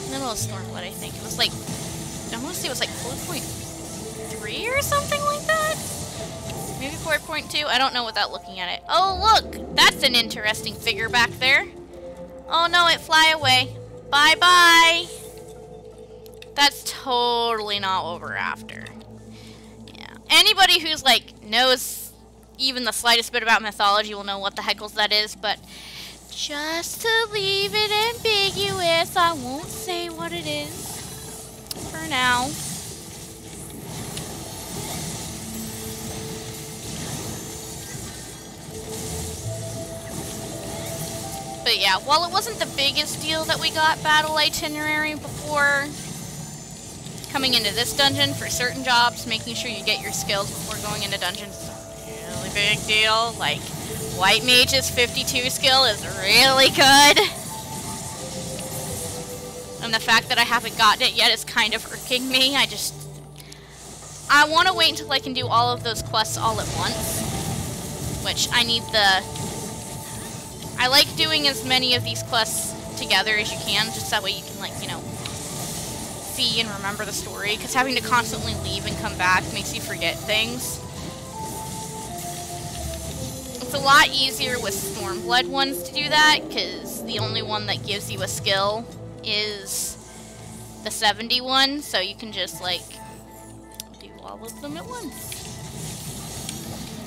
Middle of Stormblood, I think. It was like, I want to say it was like 4.3 or something like that? Maybe 4.2? I don't know without looking at it. Oh, look! That's an interesting figure back there. Oh no, it fly away. Bye-bye! That's totally not what we're after. Yeah. Anybody who's like, knows even the slightest bit about mythology will know what the heckles that is, but just to leave it ambiguous, I won't say what it is for now. But yeah, while it wasn't the biggest deal that we got battle itinerary before coming into this dungeon for certain jobs, making sure you get your skills before going into dungeons big deal. Like, White Mage's 52 skill is really good. And the fact that I haven't gotten it yet is kind of irking me. I want to wait until I can do all of those quests all at once. Which I like doing as many of these quests together as you can, just that way you can, like, you know, see and remember the story, because having to constantly leave and come back makes you forget things. It's a lot easier with Stormblood ones to do that, because the only one that gives you a skill is the 71, so you can just, like, do all of them at once.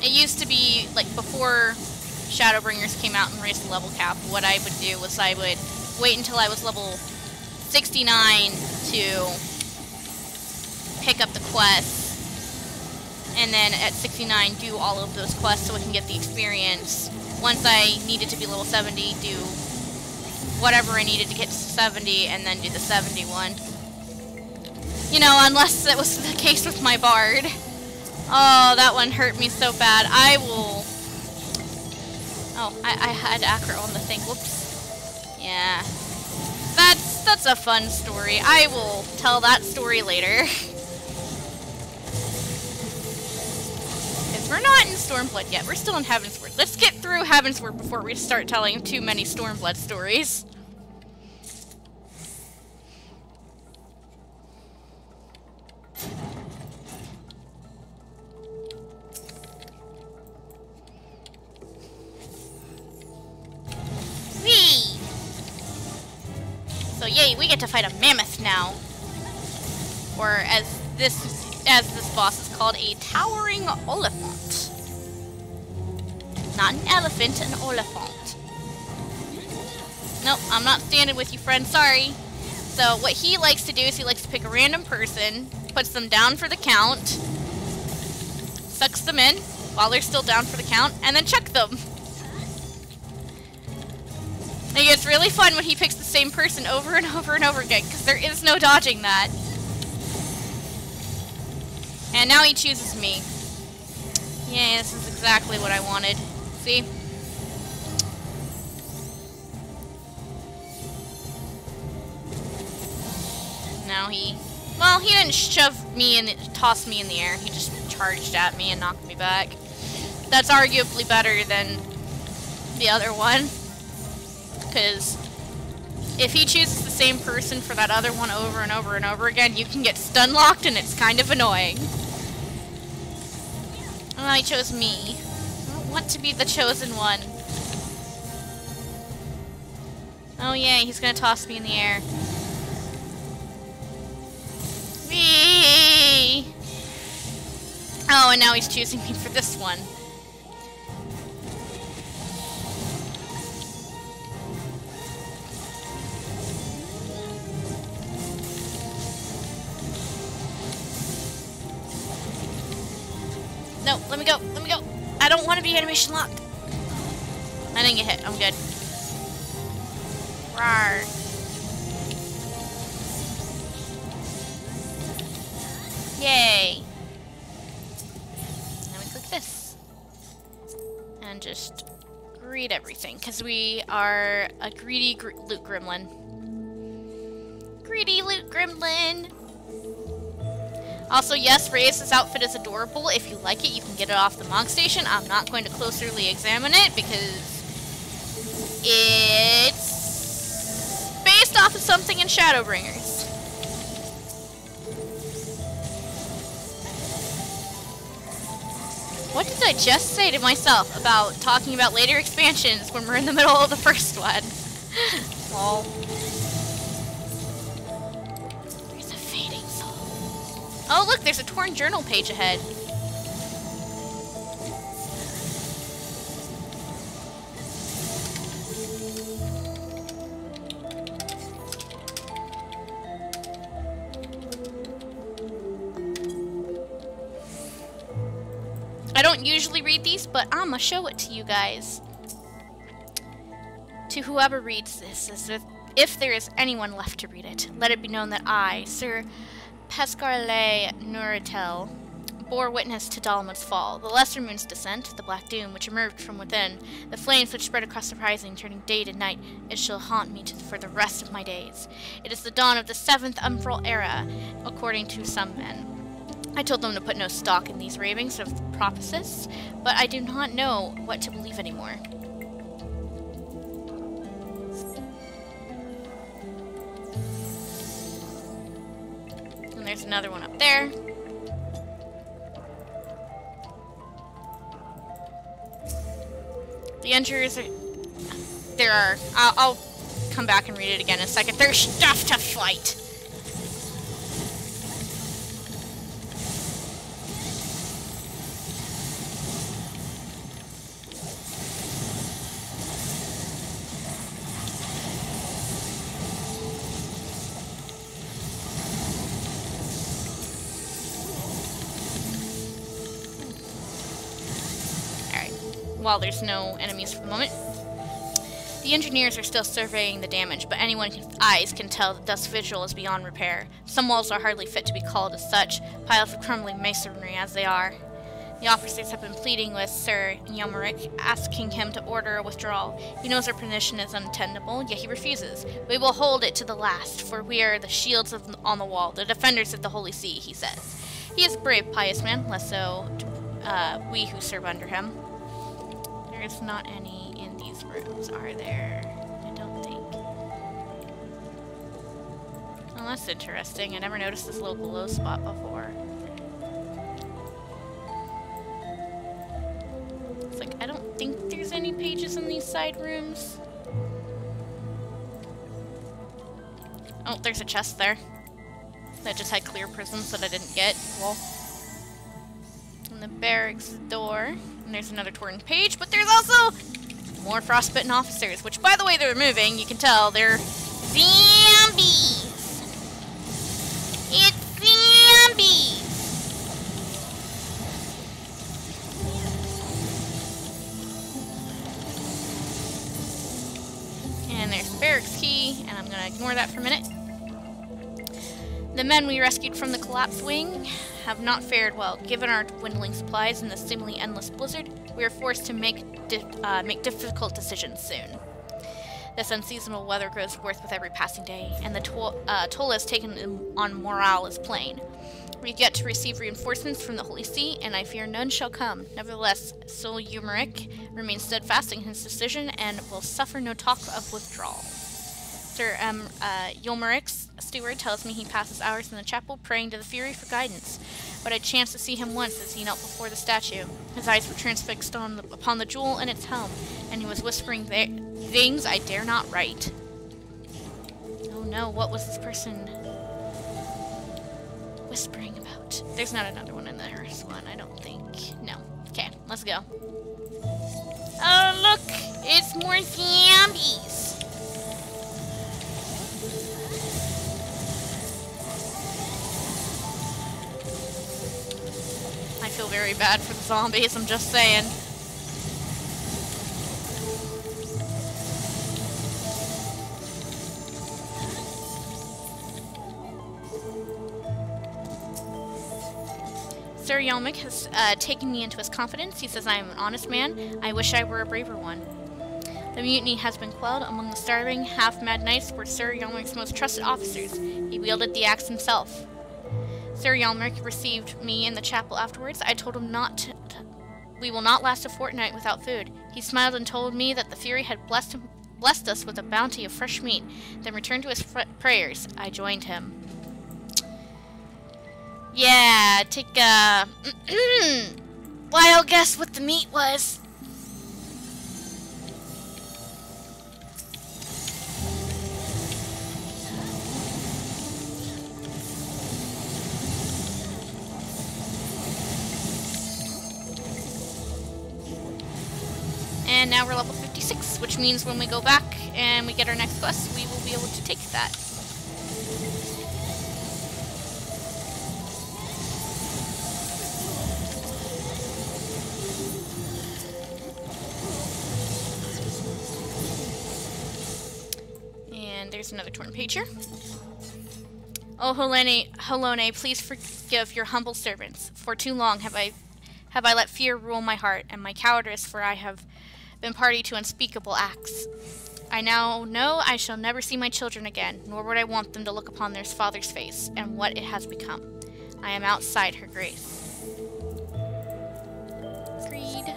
It used to be, like, before Shadowbringers came out and raised the level cap, what I would do was I would wait until I was level 69 to pick up the quests, and then at 69 do all of those quests so I can get the experience. Once I needed to be level 70, do whatever I needed to get to 70, and then do the 71. You know, unless it was the case with my bard. Oh, that one hurt me so bad. I will... Oh, I had acro on the thing. Whoops. Yeah. That's a fun story. I will tell that story later. Because we're not in Stormblood yet. We're still in Heavensward. Let's get through Heavensward before we start telling too many Stormblood stories. So yay, we get to fight a mammoth now. Or as this boss is called, a towering oliphant. Not an elephant, an oliphant. Nope, I'm not standing with you, friend, sorry. So what he likes to do is he likes to pick a random person, puts them down for the count, sucks them in while they're still down for the count, and then chuck them. It gets really fun when he picks the same person over and over and over again, because there is no dodging that. And now he chooses me. Yeah, this is exactly what I wanted. See? Now well, he didn't shove me and toss me in the air. He just charged at me and knocked me back. That's arguably better than the other one. Because if he chooses the same person for that other one over and over and over again, you can get stun locked and it's kind of annoying. Oh, he chose me. I don't want to be the chosen one. Oh yay, he's gonna toss me in the air. Whee! Oh, and now he's choosing me for this one. No, let me go, let me go. I don't want to be animation locked. I didn't get hit, I'm good. Rawr. Yay. Now we click this. And just greed everything, because we are a greedy loot gremlin. Greedy loot gremlin! Also, yes, Reyes' outfit is adorable. If you like it, you can get it off the Monk Station. I'm not going to closely examine it because it's based off of something in Shadowbringers. What did I just say to myself about talking about later expansions when we're in the middle of the first one? Lol. Oh look, there's a torn journal page ahead. I don't usually read these, but I'ma show it to you guys. To whoever reads this, as if there is anyone left to read it, let it be known that I, Sir Pescarle Nuritel, bore witness to Dalaman's fall, the Lesser Moon's descent, the black doom which emerged from within, the flames which spread across the rising, turning day to night. It shall haunt me for the rest of my days. It is the dawn of the 7th Umbral Era, according to some men. I told them to put no stock in these ravings of prophecies, but I do not know what to believe anymore. there's another one up there. The injuries are... There are... I'll come back and read it again in a second. There's stuff to fight! While there's no enemies for the moment. The engineers are still surveying the damage, but anyone's eyes can tell that this visual is beyond repair. Some walls are hardly fit to be called as such, piles of crumbling masonry as they are. The officers have been pleading with Sir Yomeric, asking him to order a withdrawal. He knows our position is untenable, yet he refuses. We will hold it to the last, for we are the shields on the wall, the defenders of the Holy See, he says. He is a brave, pious man, less so we who serve under him. There's not any in these rooms, are there? I don't think. Oh, that's interesting. I never noticed this little glow spot before. It's like, I don't think there's any pages in these side rooms. Oh, there's a chest there. That just had clear prisms that I didn't get. Well. And the barracks door. And there's another torn page, but there's also more frostbitten officers, which, by the way they're moving, you can tell they're zombies. It's zombies. And there's the barracks key, and I'm going to ignore that for a minute. The men we rescued from the collapsed wing have not fared well. Given our dwindling supplies in this seemingly endless blizzard, we are forced to make difficult decisions soon. This unseasonable weather grows worse with every passing day, and the toll has taken on morale is plain. We've yet to receive reinforcements from the Holy See, and I fear none shall come. Nevertheless, Sir Yomeric remains steadfast in his decision and will suffer no talk of withdrawal. Sir Yomeric's steward tells me he passes hours in the chapel praying to the Fury for guidance, but I chanced to see him once as he knelt before the statue. His eyes were transfixed upon the jewel and its helm, and he was whispering things I dare not write. Oh no, what was this person whispering about? There's not another one in there, I don't think. No. Okay, let's go. Oh look! It's more zombies! I feel very bad for the zombies, I'm just saying. Sir Yomeric has taken me into his confidence. He says I am an honest man. I wish I were a braver one. The mutiny has been quelled. Among the starving, half-mad knights were Sir Yomeric's most trusted officers. He wielded the axe himself. Sir Yomeric received me in the chapel afterwards. I told him we will not last a fortnight without food. He smiled and told me that the Fury had blessed us with a bounty of fresh meat, then returned to his prayers. I joined him. Yeah, take a wild guess what the meat was. And now we're level 56, which means when we go back and we get our next quest, we will be able to take that. And there's another torn page here. Oh, Helone, please forgive your humble servants. For too long have I let fear rule my heart, and my cowardice, for I have been party to unspeakable acts. I now know I shall never see my children again, nor would I want them to look upon their father's face, and what it has become. I am outside her grace. Agreed.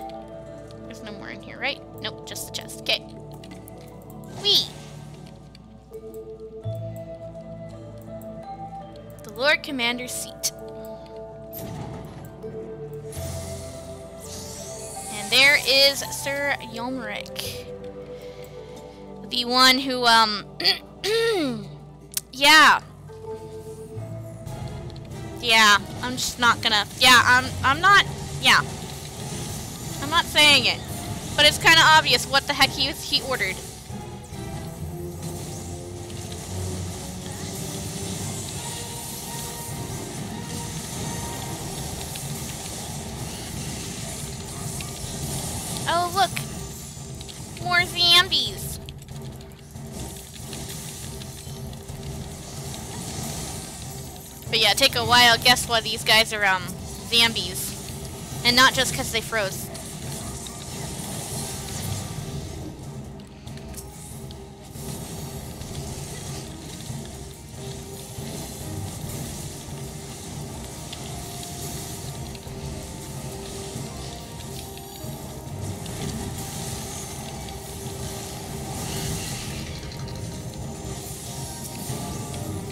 There's no more in here, right? Nope, just the chest. Okay. Whee! The Lord Commander's seat. And there is Sir Yomric. The one who, yeah. Yeah, I'm just not gonna, yeah, I'm not saying it. But it's kind of obvious what the heck he ordered. Oh, look! More zombies! But yeah, take a wild guess why these guys are, zombies. And not just because they froze.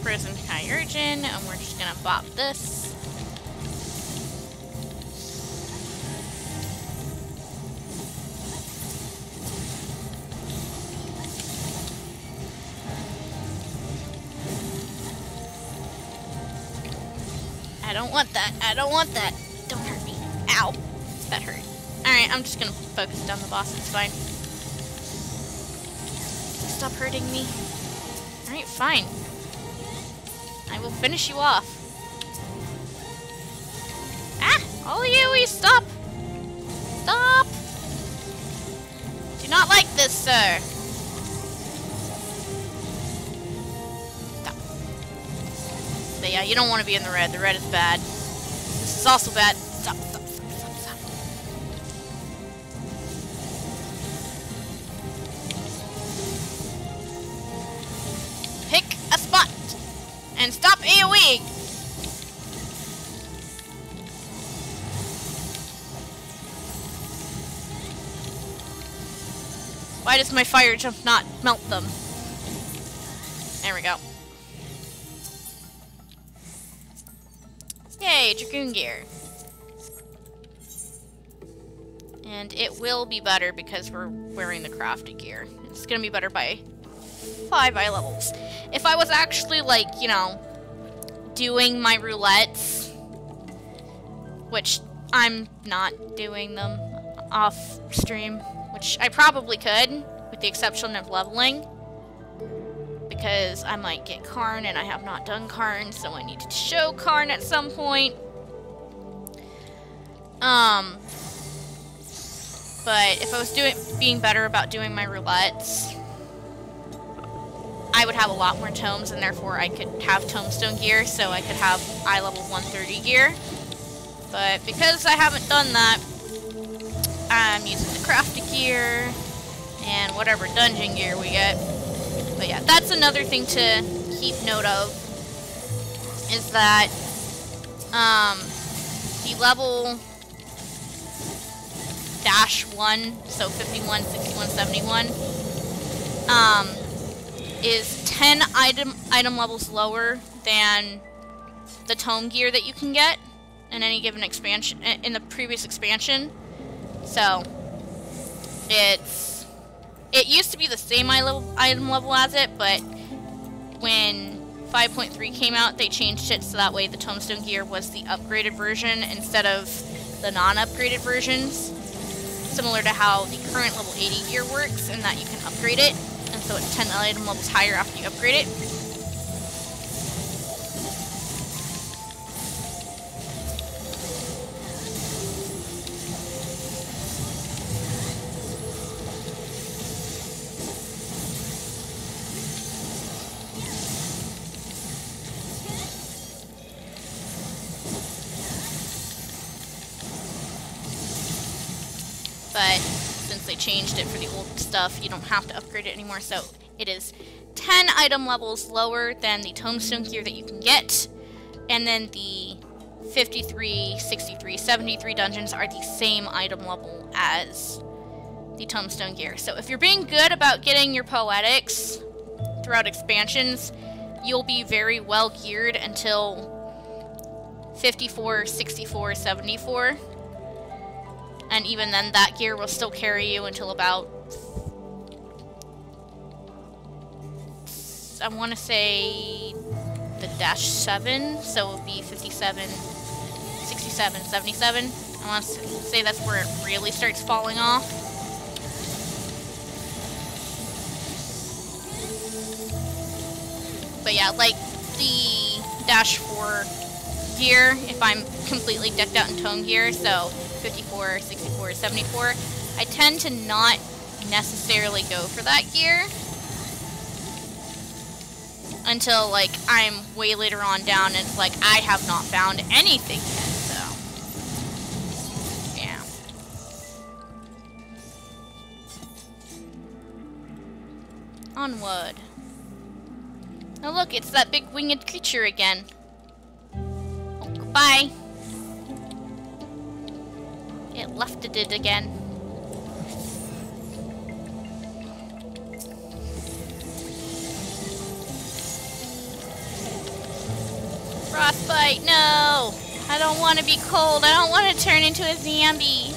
Prison Kyurgin, and we're just gonna bop this. I don't want that. I don't want that. Don't hurt me. Ow. That hurt. Alright, I'm just gonna focus down the boss. It's fine. Stop hurting me. Alright, fine. I will finish you off. Ah! All of you, stop! Stop! Do not like this, sir. Stop. But yeah, you don't want to be in the red. The red is bad. This is also bad. Stop, stop, stop, stop, stop. Pick a spot. And stop AoEing! Why does my fire jump not melt them? There we go. Yay, Dragoon gear. And it will be better because we're wearing the crafted gear. It's gonna be better by 5 eye levels. If I was actually, like, you know, doing my roulettes, which I'm not doing them off stream, which I probably could, with the exception of leveling, because I might get Karn and I have not done Karn, so I need to show Karn at some point. But if I was being better about doing my roulettes, I would have a lot more tomes, and therefore I could have tombstone gear, so I could have eye level 130 gear. But because I haven't done that, I'm using the crafted gear and whatever dungeon gear we get. But yeah, that's another thing to keep note of, is that the level -1, so 51, 61, 71, is 10 item levels lower than the tome gear that you can get in any given expansion, in the previous expansion. So it used to be the same item level as it, but when 5.3 came out, they changed it so that way the tombstone gear was the upgraded version instead of the non-upgraded versions, similar to how the current level 80 gear works, in that you can upgrade it. And so it's 10 item levels higher after you upgrade it. But since they changed it for the old stuff, you don't have to upgrade it anymore, so it is 10 item levels lower than the tombstone gear that you can get, and then the 53, 63, 73 dungeons are the same item level as the tombstone gear. So if you're being good about getting your poetics throughout expansions, you'll be very well geared until 54, 64, 74. And even then, that gear will still carry you until about, I want to say, the -7, so it would be 57, 67, 77. I want to say that's where it really starts falling off. But yeah, like the -4 gear, if I'm completely decked out in tone gear, so 54, 64, 74, I tend to not necessarily go for that gear until, like, I'm way later on down and it's like, I have not found anything yet, so, yeah. Onward. Oh look, it's that big winged creature again. Oh, goodbye. It lefted it again. Frostbite, no! I don't want to be cold. I don't want to turn into a zombie.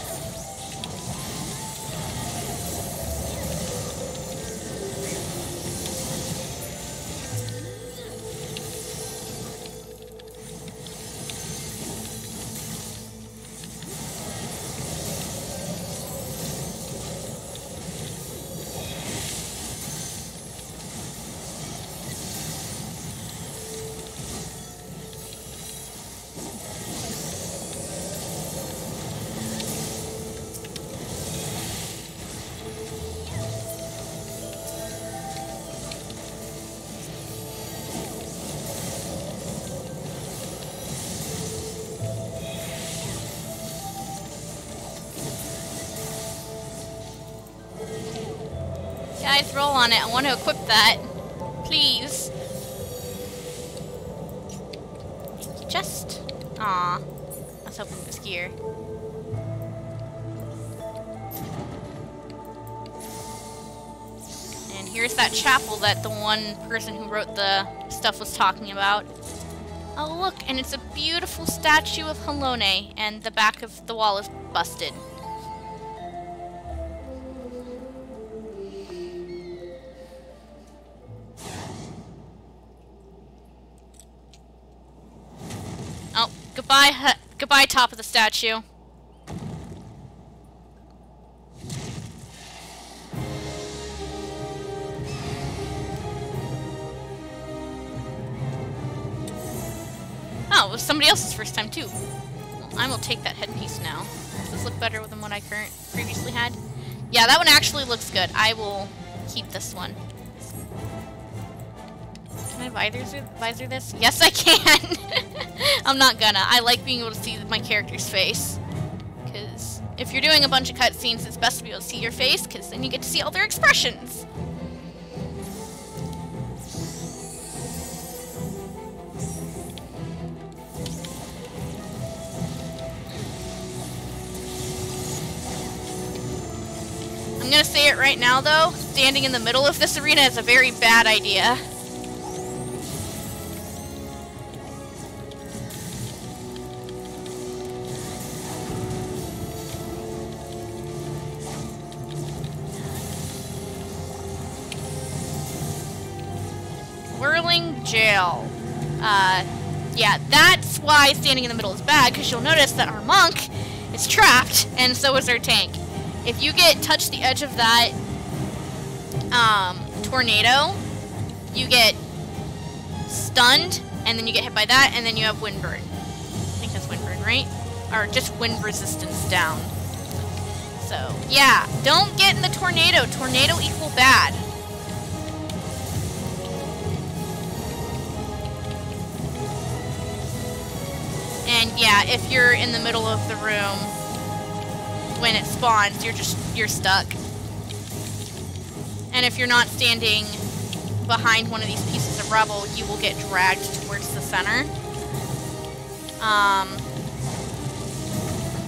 Guys, roll on it. I want to equip that. Please. Just. Aw. I was hoping for this gear. And here's that chapel that the one person who wrote the stuff was talking about. Oh, look, and it's a beautiful statue of Halone, and the back of the wall is busted. Oh, goodbye, goodbye, top of the statue. Oh, it was somebody else's first time too. Well, I will take that headpiece now. Does this look better than what I previously had? Yeah, that one actually looks good. I will keep this one. Can I visor this? Yes, I can! I'm not gonna. I like being able to see my character's face. Because if you're doing a bunch of cutscenes, it's best to be able to see your face, because then you get to see all their expressions. I'm gonna say it right now, though. Standing in the middle of this arena is a very bad idea. Whirling Jail. Yeah, that's why standing in the middle is bad, because you'll notice that our monk is trapped, and so is our tank. If you touch the edge of that tornado, you get stunned, and then you get hit by that, and then you have windburn. I think that's windburn, right? Or just wind resistance down. So, yeah, don't get in the tornado. Tornado equal bad. And yeah, if you're in the middle of the room when it spawns, you're stuck. And if you're not standing behind one of these pieces of rubble, you will get dragged towards the center.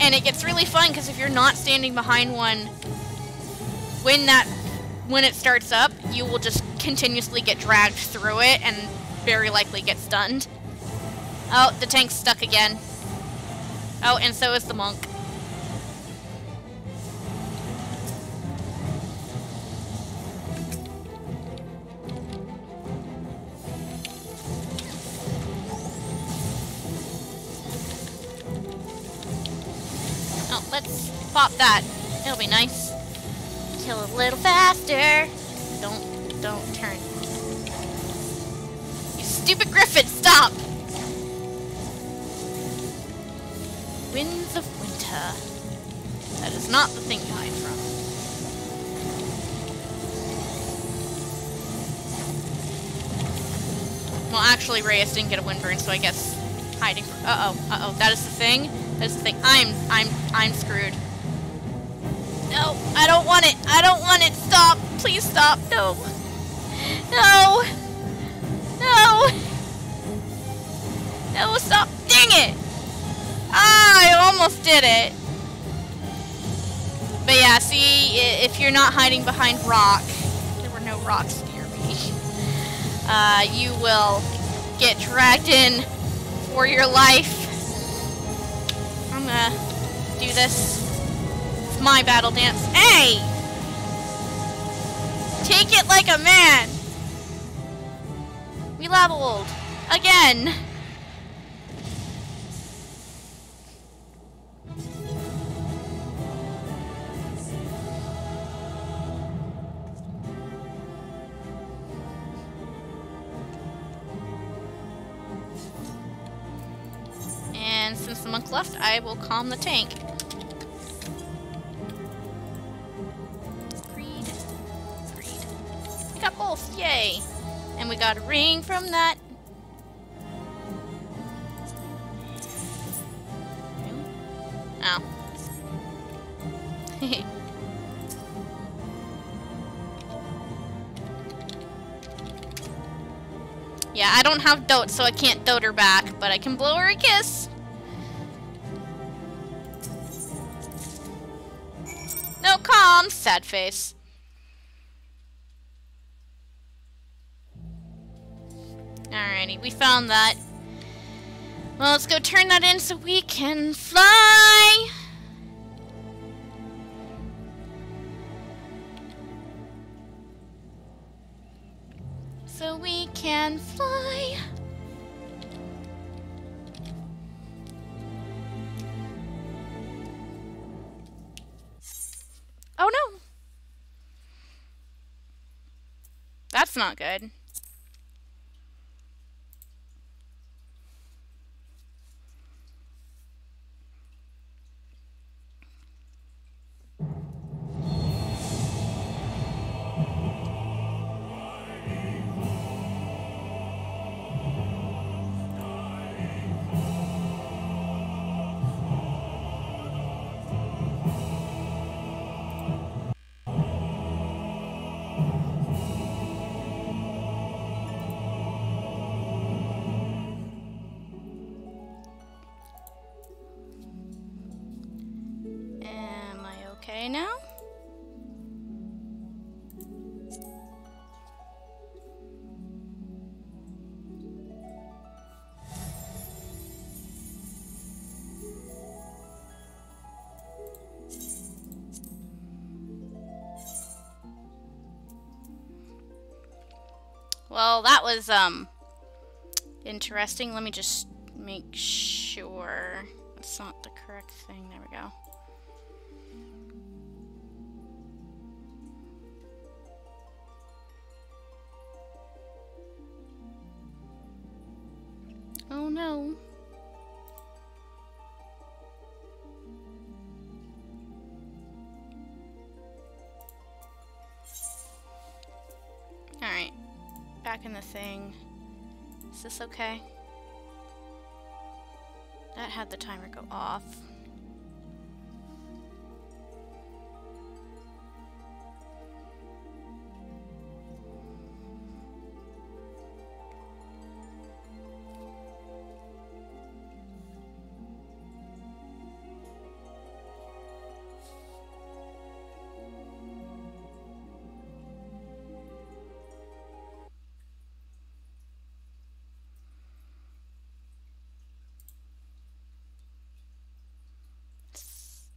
And it gets really fun because if you're not standing behind one, when it starts up, you will just continuously get dragged through it and very likely get stunned. Oh, the tank's stuck again. Oh, and so is the monk. Oh, let's pop that. It'll be nice. Kill a little faster. Don't turn. You stupid griffin, stop! Winds of winter. That is not the thing you hide from. Well, actually, Reyes didn't get a windburn, so I guess hiding from... Uh-oh. That is the thing. That is the thing. I'm screwed. No, I don't want it. I don't want it. Stop. Please stop. No. No. No. No, stop. Dang it. Ah, I almost did it. But yeah, see, if you're not hiding behind rock, there were no rocks near me, you will get dragged in for your life. I'm gonna do this. It's my battle dance. Hey! Take it like a man! We leveled. Again! And since the monk left, I will calm the tank. Greed. Greed. We got both, yay! And we got a ring from that. Oh. Yeah, I don't have dote, so I can't dote her back, but I can blow her a kiss. No, calm, sad face. Alrighty, we found that. Well, let's go turn that in so we can fly. So we can fly. Oh no. That's not good. Okay now? Well, that was interesting. Let me just make sure it's not the correct thing. There we go. Oh no. Alright. Back in the thing. Is this okay? That had the timer go off.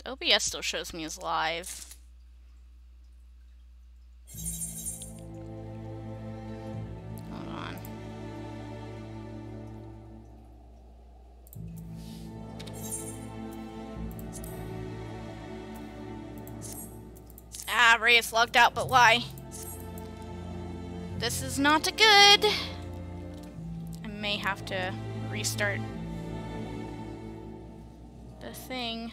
OBS still shows me as live. Hold on. Ah, Ray is logged out, but why? This is not good. I may have to restart the thing.